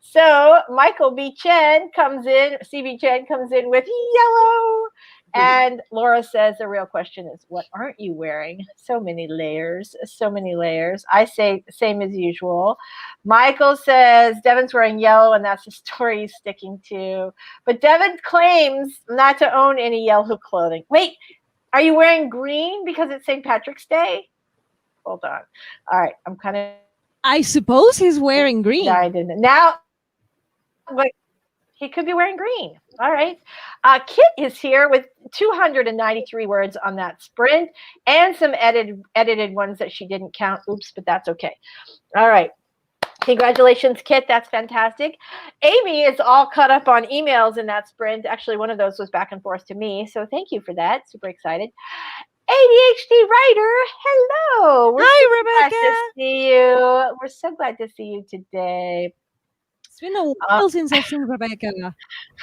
So Michael B. Chen comes in, CB Chen comes in with yellow. And Laura says the real question is, what aren't you wearing? So many layers, so many layers. I say the same as usual. Michael says Devin's wearing yellow, and that's the story he's sticking to. But Devin claims not to own any yellow clothing. Wait, are you wearing green because it's St. Patrick's Day? Hold on. All right, I'm kind of...
I suppose he's wearing green.
Yeah, I didn't. Now... But he could be wearing green. All right. Kit is here with 293 words on that sprint and some edited ones that she didn't count. Oops, but that's okay. All right. Congratulations, Kit. That's fantastic. Amy is all caught up on emails in that sprint. Actually, one of those was back and forth to me. So thank you for that. Super excited. ADHD writer, hello.
Hi, Rebecca.
Glad to see you. We're so glad to see you today.
It's been a while since I've seen Rebecca.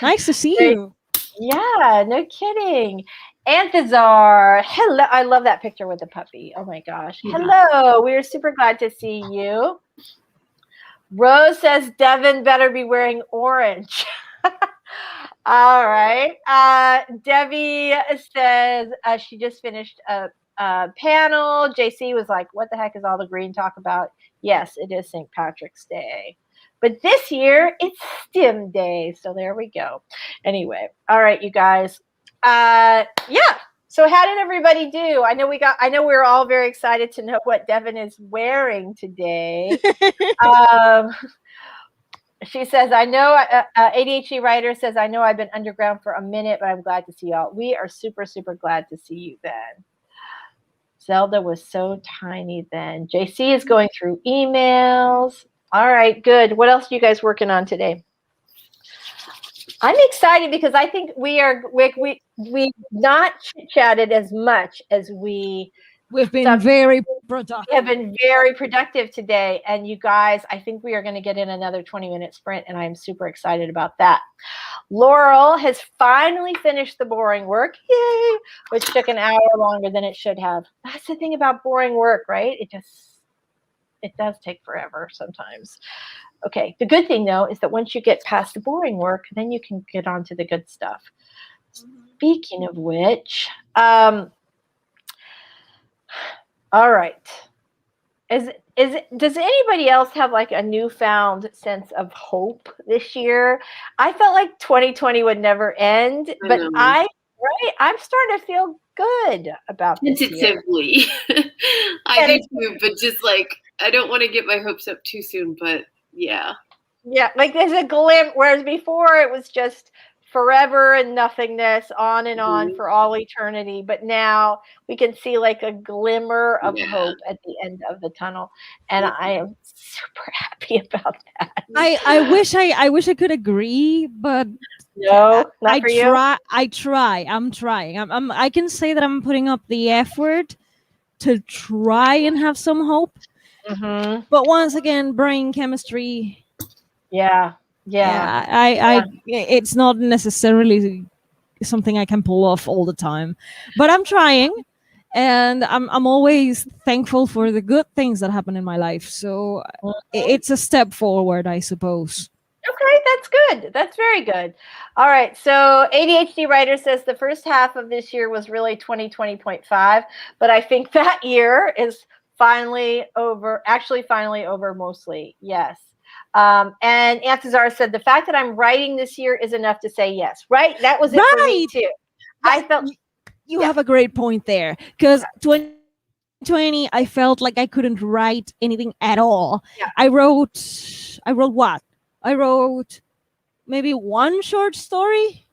Nice to see you.
Yeah, no kidding. Anthazar, hello. I love that picture with the puppy. Oh my gosh. Yeah. Hello. We're super glad to see you. Rose says Devin better be wearing orange. All right. Debbie says she just finished a panel. JC was like, what the heck is all the green talk about? Yes, it is St. Patrick's Day. But this year, it's STEM Day. So there we go. Anyway. All right, you guys. Yeah. So how did everybody do? I know we're all very excited to know what Devin is wearing today. She says, I know, ADHD writer says, I know I've been underground for a minute, but I'm glad to see y'all. We are super, super glad to see you then. Zelda was so tiny then. JC is going through emails. All right, good. What else are you guys working on today? I'm excited because I think we've not chit-chatted as much as we've
been very productive.
We have been very productive today. And you guys, I think we are going to get in another 20-minute sprint, and I'm super excited about that. Laurel has finally finished the boring work, yay, which took an hour longer than it should have. That's the thing about boring work, right? It does take forever sometimes. Okay, the good thing, though, is that once you get past the boring work, then you can get on to the good stuff. Speaking of which, all right. Does anybody else have like a newfound sense of hope this year? I felt like 2020 would never end, but I Right? I'm starting to feel good about this year.
Tentatively. I do too, but just like, I don't want to get my hopes up too soon, but yeah.
Yeah, like there's a glimpse, whereas before it was just forever and nothingness, on and on for all eternity. But now we can see like a glimmer of hope at the end of the tunnel, and I am super happy about that.
I wish I could agree, but
no, not for you.
I'm trying. I can say that I'm putting up the effort to try and have some hope.
Mm-hmm.
But once again, brain chemistry.
Yeah.
It's not necessarily something I can pull off all the time, but I'm trying, and I'm always thankful for the good things that happen in my life. So it's a step forward, I suppose.
Okay, that's good. That's very good. All right. So ADHD writer says the first half of this year was really 2020.5, but I think that year is finally over. Actually, finally over mostly. Yes. And Anthazar said the fact that I'm writing this year is enough to say yes. Right. That was it for me too. I felt
you have a great point there, because 2020 I felt like I couldn't write anything at all.
Yeah.
I wrote what? I wrote maybe one short story,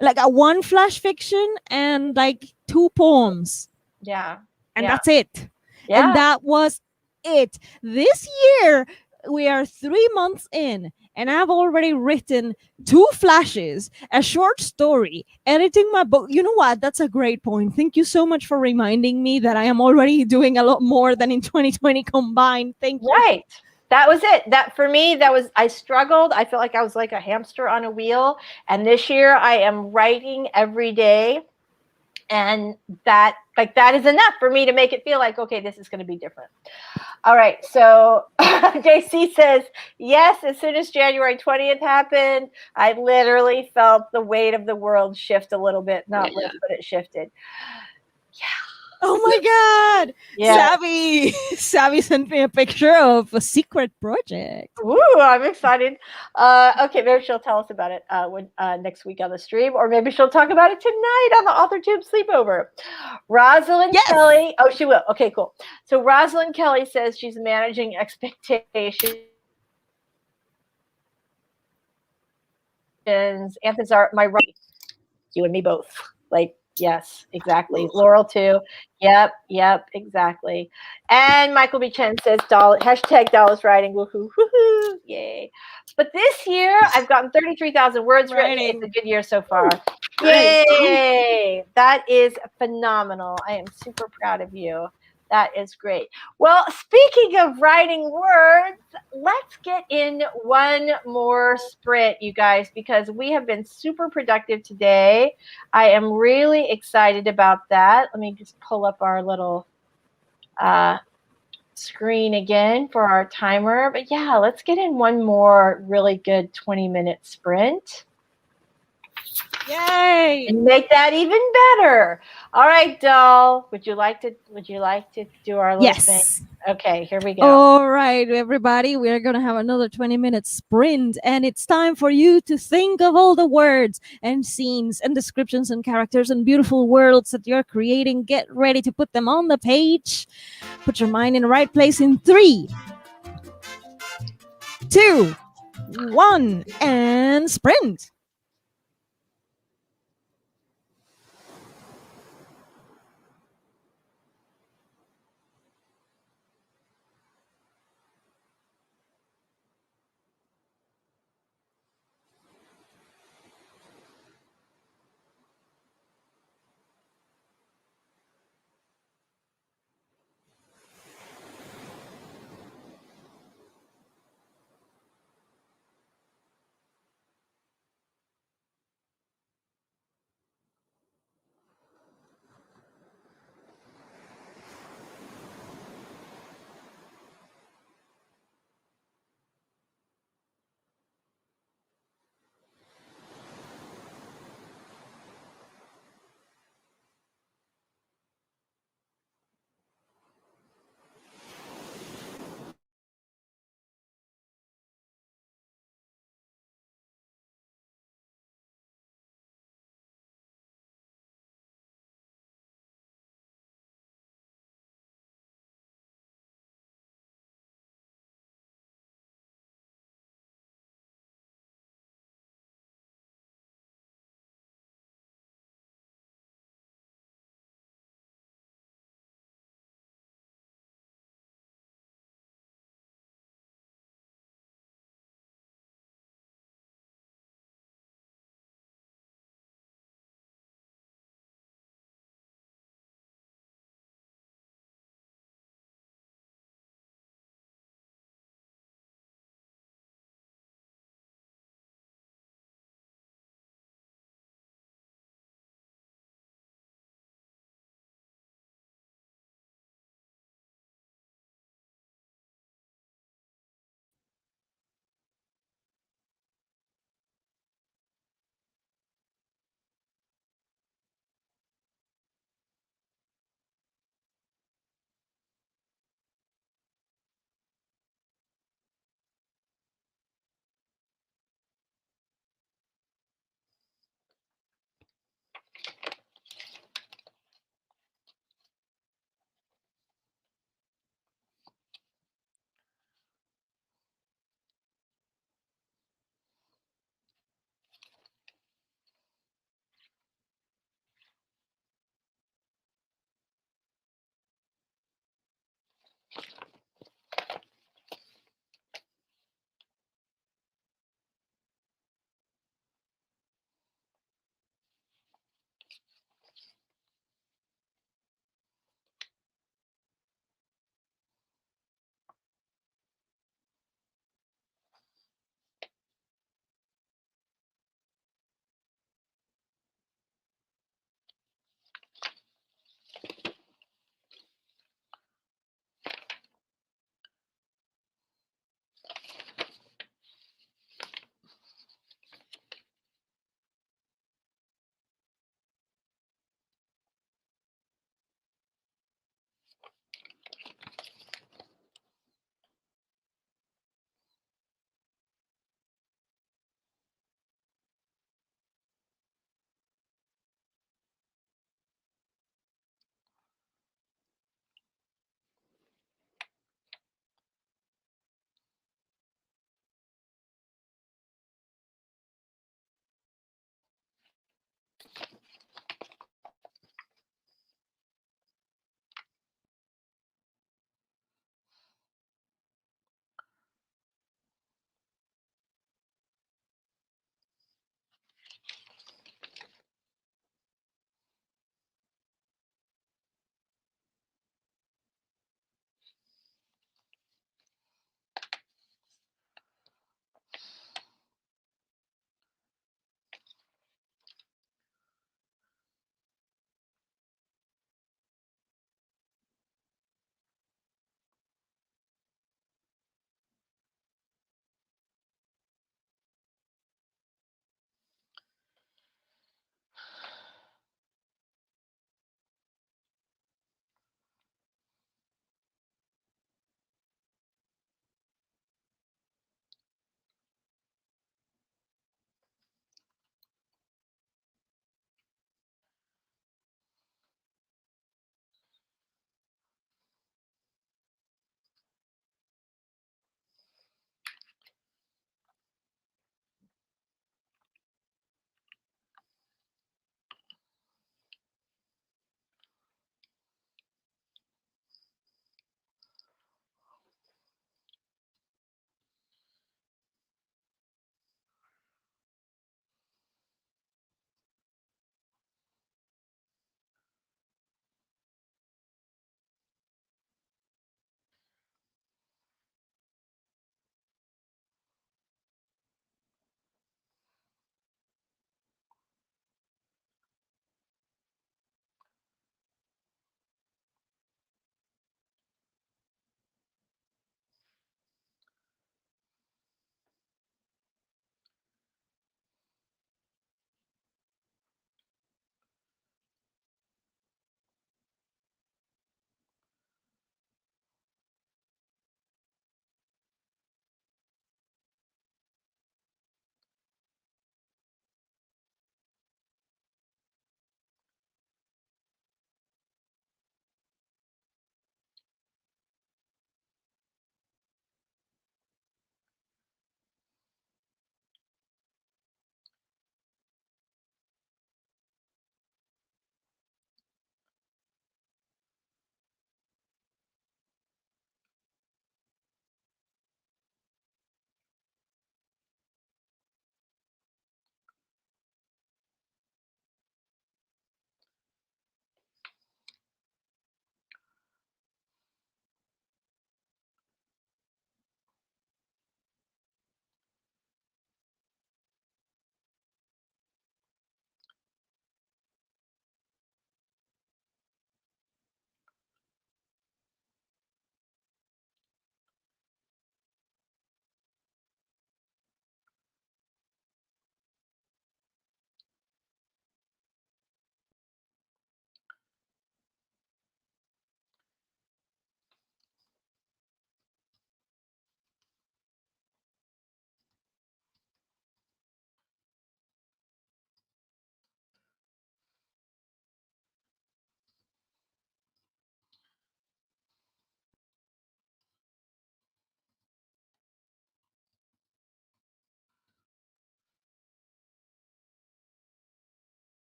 like a one flash fiction, and like 2 poems.
Yeah.
And that's it.
Yeah.
And that was it. This year, we are 3 months in, and I've already written 2 flashes, a short story, editing my book. You know what? That's a great point. Thank you so much for reminding me that I am already doing a lot more than in 2020 combined. Thank you.
Right. That was it. That for me, I struggled. I felt like I was like a hamster on a wheel. And this year I am writing every day. And that is enough for me to make it feel like, okay, this is going to be different. All right. So JC says, yes, as soon as January 20th happened, I literally felt the weight of the world shift a little bit, not lift, but it shifted. Yeah.
Oh my God.
Yeah.
Savvy sent me a picture of a secret project.
Ooh, I'm excited. Okay, maybe she'll tell us about it when next week on the stream, or maybe she'll talk about it tonight on the AuthorTube sleepover. Rosalind Kelly. Oh, she will. Okay, cool. So Rosalind Kelly says she's managing expectations. Anthazar, my right. You and me both. Like, yes, exactly. Laurel too. Yep, exactly. And Michael B. Chen says hashtag Dallas writing. Woohoo, woohoo, yay. But this year I've gotten 33,000 words written. It's a good year so far. Yay! That is phenomenal. I am super proud of you. That is great. Well, speaking of writing words, let's get in one more sprint, you guys, because we have been super productive today. I am really excited about that. Let me just pull up our little screen again for our timer. But yeah, let's get in one more really good 20-minute sprint.
Yay!
And make that even better. All right, doll. Would you like to do our little thing? Okay, here we go.
All right, everybody, we're going to have another 20-minute sprint, and it's time for you to think of all the words and scenes and descriptions and characters and beautiful worlds that you're creating. Get ready to put them on the page. Put your mind in the right place in 3, 2, 1, and sprint.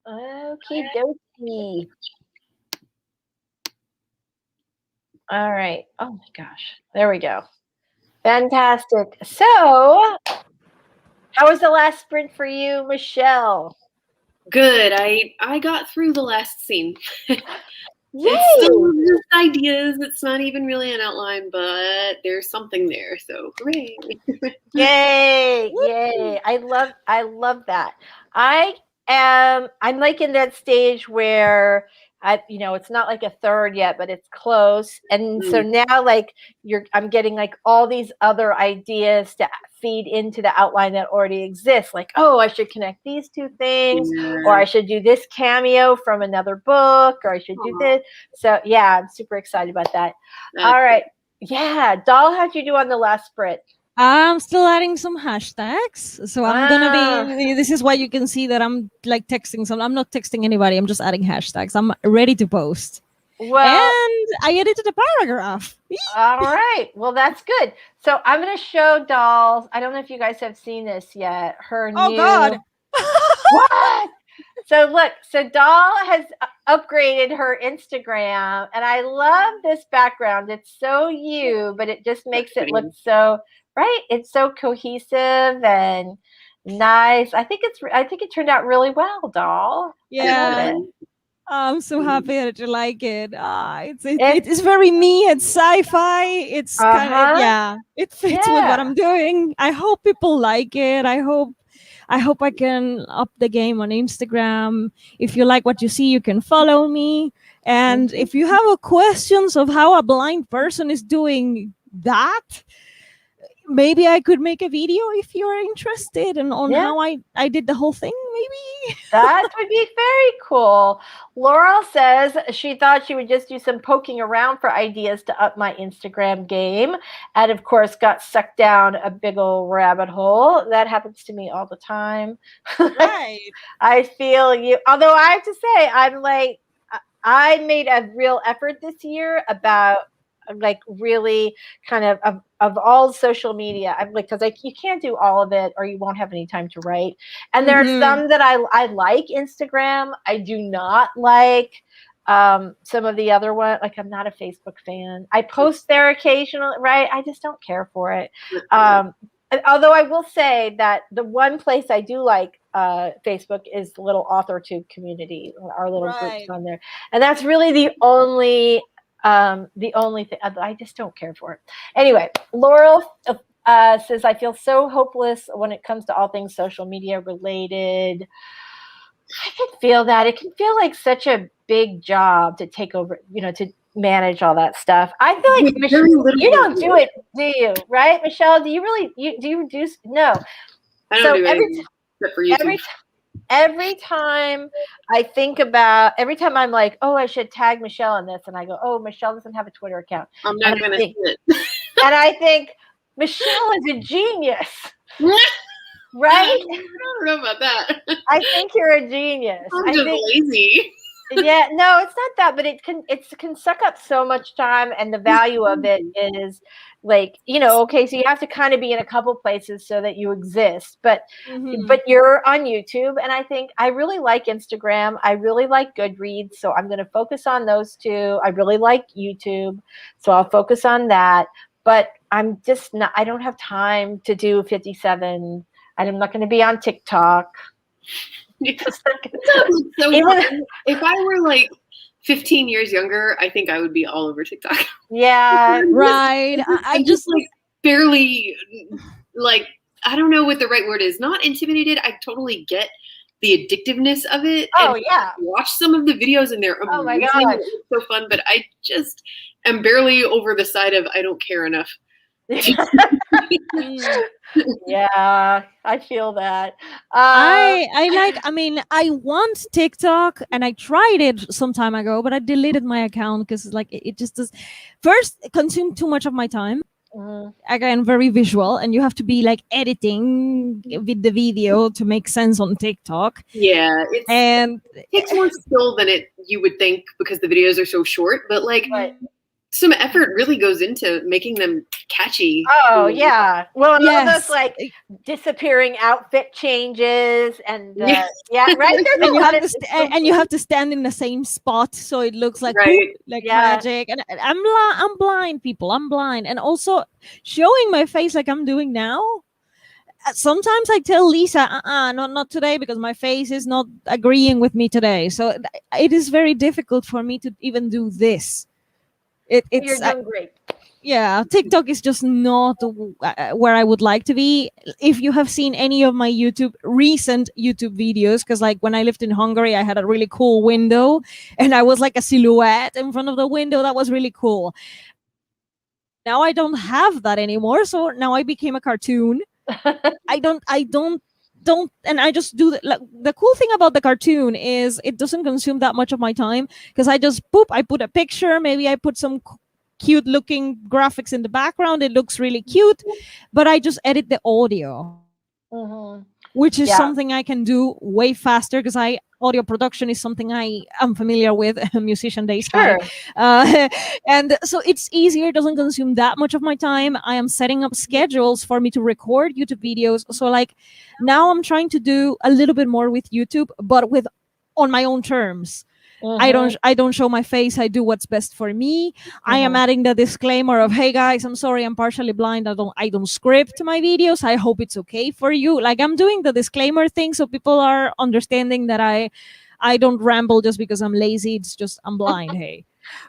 Okie dokie. All right. Oh my gosh. There we go. Fantastic. So, how was the last sprint for you, Michelle?
Good. I got through the last scene.
Yay!
It's still just ideas. It's not even really an outline, but there's something there. So hooray!
Yay! Yay! I love that. I'm like in that stage where it's not like a third yet, but it's close. And so now like I'm getting like all these other ideas to feed into the outline that already exists. Like, oh, I should connect these two things, or I should do this cameo from another book, or I should do this. So yeah, I'm super excited about that. All right. Yeah. Doll, how'd you do on the last sprint?
I'm still adding some hashtags. So I'm gonna be, this is why you can see that I'm like texting some. I'm not texting anybody. I'm just adding hashtags. I'm ready to post.
Well,
and I edited a paragraph.
All right. Well, that's good. So I'm going to show Dolls. I don't know if you guys have seen this yet. Her new.
Oh, God.
What? So look, so Doll has upgraded her Instagram, and I love this background. It's so you, but it just makes it look so, right? It's so cohesive and nice. I think it turned out really well, Doll.
Yeah. I'm so happy that you like it. It's very me. It's sci-fi. It's kind of, yeah, it fits with what I'm doing. I hope people like it. I hope I can up the game on Instagram. If you like what you see, you can follow me. And if you have questions of how a blind person is doing that, maybe I could make a video if you're interested and on how I did the whole thing, maybe.
That would be very cool. Laurel says she thought she would just do some poking around for ideas to up my Instagram game, and of course got sucked down a big old rabbit hole. That happens to me all the time.
Right.
I feel you. Although I have to say, I made a real effort this year about like really kind of all social media. I'm like, because you can't do all of it or you won't have any time to write. And there are some that I like Instagram. I do not like some of the other ones. Like, I'm not a Facebook fan. I post there occasionally, right? I just don't care for it. Although I will say that the one place I do like Facebook is the little AUTHORTUBE community, our little groups on there. And that's really the only thing. I just don't care for it. Anyway, Laurel says, I feel so hopeless when it comes to all things social media related. I can feel that. It can feel like such a big job to take over, to manage all that stuff. I feel like, Michelle, you don't do it, do you? Right, Michelle? Do you really, do you do? No.
I don't do anything except for YouTube.
Every time I'm like, oh, I should tag Michelle in this, and I go, oh, Michelle doesn't have a Twitter account.
I'm not going to see it.
And I think Michelle is a genius, right?
I don't know about that.
I think you're a genius.
I'm just lazy.
Yeah, no, it's not that, but it can suck up so much time, and the value of it is like, okay, so you have to kind of be in a couple places so that you exist, but you're on YouTube, and I think I really like Instagram. I really like Goodreads, so I'm going to focus on those two. I really like YouTube, so I'll focus on that, but I'm just not, I don't have time to do 57, and I'm not going to be on TikTok.
So if I were like 15 years younger, I think I would be all over TikTok.
Yeah,
right.
I'm just like barely, like, I don't know what the right word is. Not intimidated. I totally get the addictiveness of it.
Oh,
and
yeah.
Watch some of the videos and they're amazing.
Oh my gosh.
It's so fun, but I just am barely over the side of I don't care enough.
Yeah, I feel that.
I want TikTok, and I tried it some time ago, but I deleted my account because like it just does. First, it consumed too much of my time. Again, very visual, and you have to be like editing with the video to make sense on TikTok.
Yeah, it takes more skill than you would think because the videos are so short. But like some effort really goes into making them catchy.
Oh yeah. Well, and all those
Yes.
like disappearing outfit changes and
Yes.
yeah, right. There's a
And you
lot
have
of
to and you have to stand in the same spot so it looks like
Right.
whoop, like
Yeah.
magic. And I'm blind, people. I'm blind, and also showing my face like I'm doing now. Sometimes I tell Lisa, not today, because my face is not agreeing with me today. So it is very difficult for me to even do this.
You're
It's
doing great.
yeah, TikTok is just not where I would like to be. If you have seen any of my recent YouTube videos, because like when I lived in Hungary, I had a really cool window and I was like a silhouette in front of the window. That was really cool. Now I don't have that anymore. So now I became a cartoon. I don't, and I just do like, the cool thing about the cartoon is it doesn't consume that much of my time, because I just I put a picture, maybe I put some cute looking graphics in the background, it looks really cute, but I just edit the audio, which is something I can do way faster, because audio production is something I am familiar with. Musician days.
Sure.
And so it's easier, it doesn't consume that much of my time. I am setting up schedules for me to record YouTube videos. So like now I'm trying to do a little bit more with YouTube, but on my own terms. I don't show my face. I do what's best for me. I am adding the disclaimer of, hey guys, I'm sorry, I'm partially blind. I don't script my videos. I hope it's okay for you. Like I'm doing the disclaimer thing so people are understanding that I don't ramble just because I'm lazy. It's just I'm blind. Hey.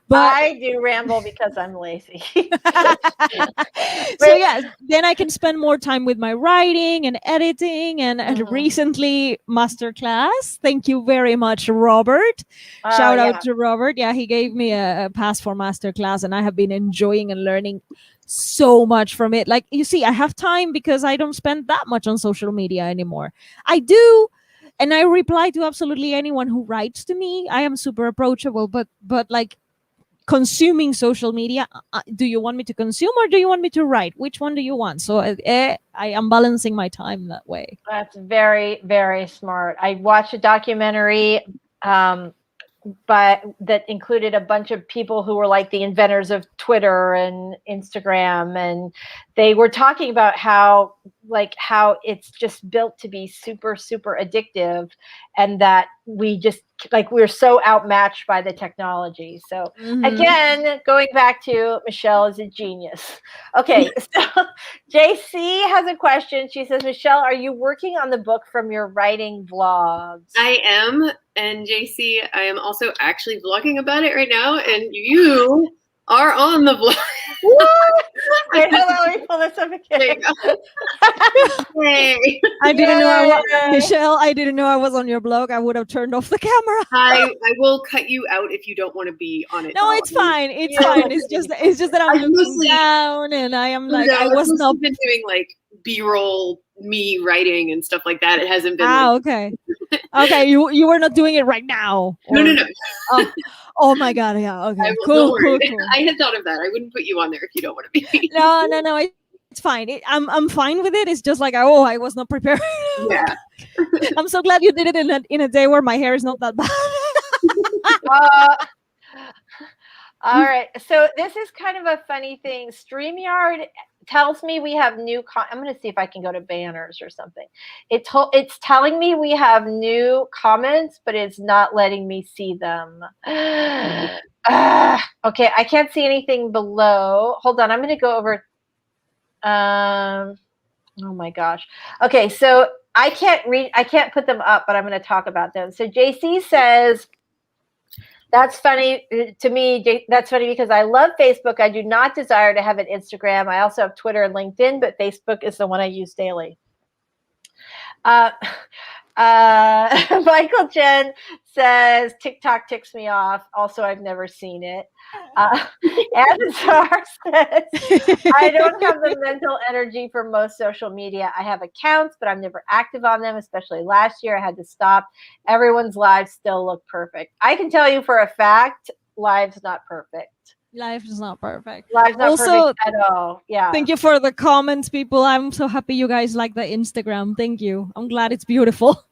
But
I do ramble because I'm lazy.
So yeah, then I can spend more time with my writing and editing, and recently masterclass. Thank you very much, Robert. Shout out to Robert. Yeah, he gave me a pass for masterclass, and I have been enjoying and learning so much from it. Like you see, I have time because I don't spend that much on social media anymore. I do. And I reply to absolutely anyone who writes to me. I am super approachable, but like consuming social media, do you want me to consume or do you want me to write? Which one do you want? So I am balancing my time that way.
That's very, very smart. I watched a documentary but that included a bunch of people who were like the inventors of Twitter and Instagram, and they were talking about how it's just built to be super, super addictive, and that we're so outmatched by the technology. So again, going back to Michelle is a genius. Okay, so JC has a question. She says, Michelle, are you working on the book from your writing vlogs?
I am. And JC, I am also actually vlogging about it right now, and you are on the vlog.
What? Wait, hold on, let me pull this up again.
Hey.
I didn't know Michelle, I didn't know I was on your blog. I would have turned off the camera.
I will cut you out if you don't want to be on it.
No, it's fine. It's fine. It's just that I'm looking down, and I am like, I was not
been doing like B-roll me writing and stuff like that. It hasn't been
okay. Okay, you were not doing it right now.
Or... No.
Oh my god, yeah. Okay. Cool.
I had thought of that. I wouldn't put you on there if you don't want to be.
No. It's fine. I'm fine with it. It's just like, I was not prepared.
Yeah.
I'm so glad you did it in a day where my hair is not that bad.
All right. So this is kind of a funny thing. StreamYard tells me we have new I'm going to see if I can go to banners or something. It's telling me we have new comments, but it's not letting me see them. Okay, I can't see anything below. Hold on, I'm going to go over. Oh my gosh. Okay, so I can't put them up, but I'm going to talk about them. So JC says, that's funny to me. That's funny because I love Facebook. I do not desire to have an Instagram. I also have Twitter and LinkedIn, but Facebook is the one I use daily. Michael Jen says TikTok ticks me off. Also, I've never seen it. Azar says I don't have the mental energy for most social media. I have accounts, but I'm never active on them. Especially last year, I had to stop. Everyone's lives still look perfect. I can tell you for a fact, lives not perfect.
Life is not perfect.
Life's not perfect at all. Yeah.
Thank you for the comments, people. I'm so happy you guys like the Instagram. Thank you. I'm glad it's beautiful.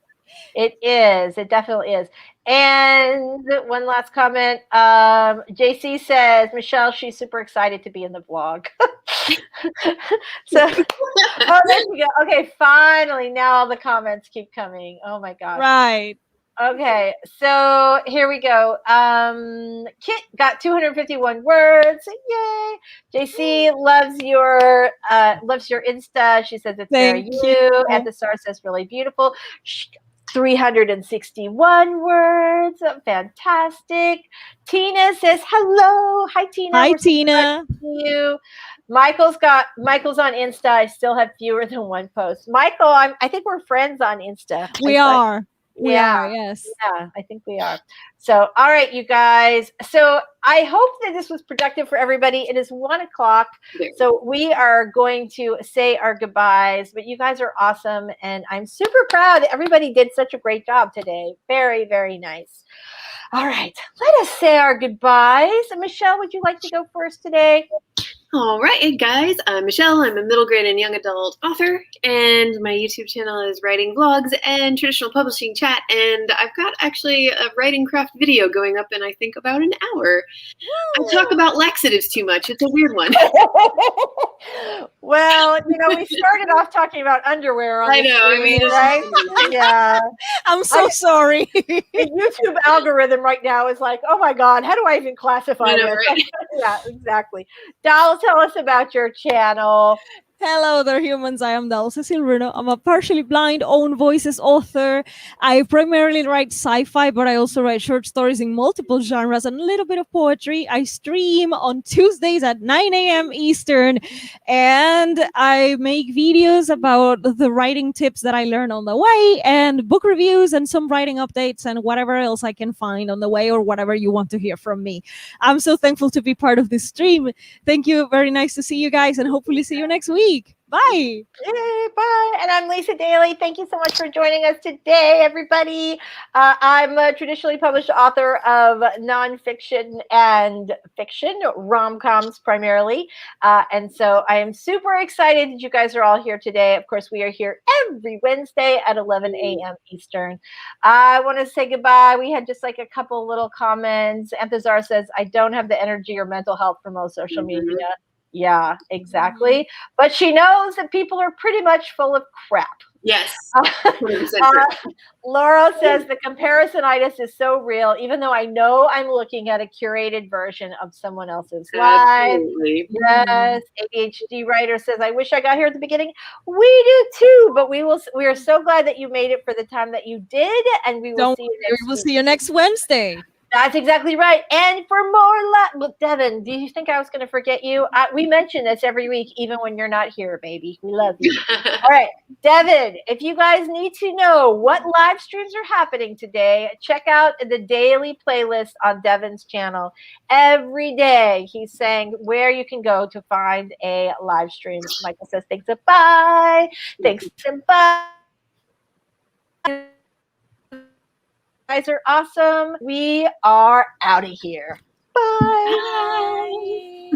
It is. It definitely is. And one last comment. JC says, Michelle, she's super excited to be in the vlog. So, oh, there you go. Okay, finally, now all the comments keep coming. Oh my gosh.
Right.
Okay, so here we go. Kit got 251 words. Yay! JC loves your Insta. She says it's very
Thank
you. And the star says really beautiful. 361 words. Fantastic. Tina says hello. Hi, Tina.
Hi,
We're so glad
Tina.
to see you. Michael's on Insta. I still have fewer than one post. Michael, I think we're friends on Insta.
We are. We
Yeah.
are, yes.
Yeah, I think we are. So, all right, you guys. So I hope that this was productive for everybody. It is 1:00. So we are going to say our goodbyes, but you guys are awesome. And I'm super proud. Everybody did such a great job today. Very, very nice. All right, let us say our goodbyes. Michelle, would you like to go first today?
All right, guys. I'm Michelle. I'm a middle grade and young adult author, and my YouTube channel is Writing Vlogs and Traditional Publishing Chat. And I've got actually a writing craft video going up in, I think, about an hour. I talk about laxatives too much. It's a weird one.
Well, we started off talking about underwear on
I know.
the screen, right? Yeah.
I'm so sorry.
The YouTube algorithm right now is like, oh my God, how do I even classify
I know,
this?
right?
Yeah, exactly. Dal, tell us about your channel.
Hello there, humans. I am Books Cecil Runo. I'm a partially blind own voices author. I primarily write sci-fi, but I also write short stories in multiple genres and a little bit of poetry. I stream on Tuesdays at 9 a.m. Eastern, and I make videos about the writing tips that I learned on the way, and book reviews, and some writing updates, and whatever else I can find on the way, or whatever you want to hear from me. I'm so thankful to be part of this stream. Thank you. Very nice to see you guys, and hopefully see you next week. Bye.
Yay, bye. And I'm Lisa Daly. Thank you so much for joining us today, everybody. I'm a traditionally published author of nonfiction and fiction, rom-coms primarily. And so I am super excited that you guys are all here today. Of course, we are here every Wednesday at 11 a.m. Eastern. I want to say goodbye. We had just like a couple little comments. Anthazar says, I don't have the energy or mental health for most social media. Yeah, exactly. But she knows that people are pretty much full of crap.
Yes.
Laura says the comparisonitis is so real, even though I know I'm looking at a curated version of someone else's life. Yes. ADHD writer says, I wish I got here at the beginning. We do too, but we are so glad that you made it for the time that you did, and we will see you next
week. We'll see you next Wednesday.
That's exactly right. And for more Devin, do you think I was going to forget you? We mention this every week, even when you're not here, baby. We love you. All right. Devin, if you guys need to know what live streams are happening today, check out the daily playlist on Devin's channel. Every day he's saying where you can go to find a live stream. Michael says, thanks and bye. Thanks and bye. You guys are awesome. We are out of here. Bye.
Bye.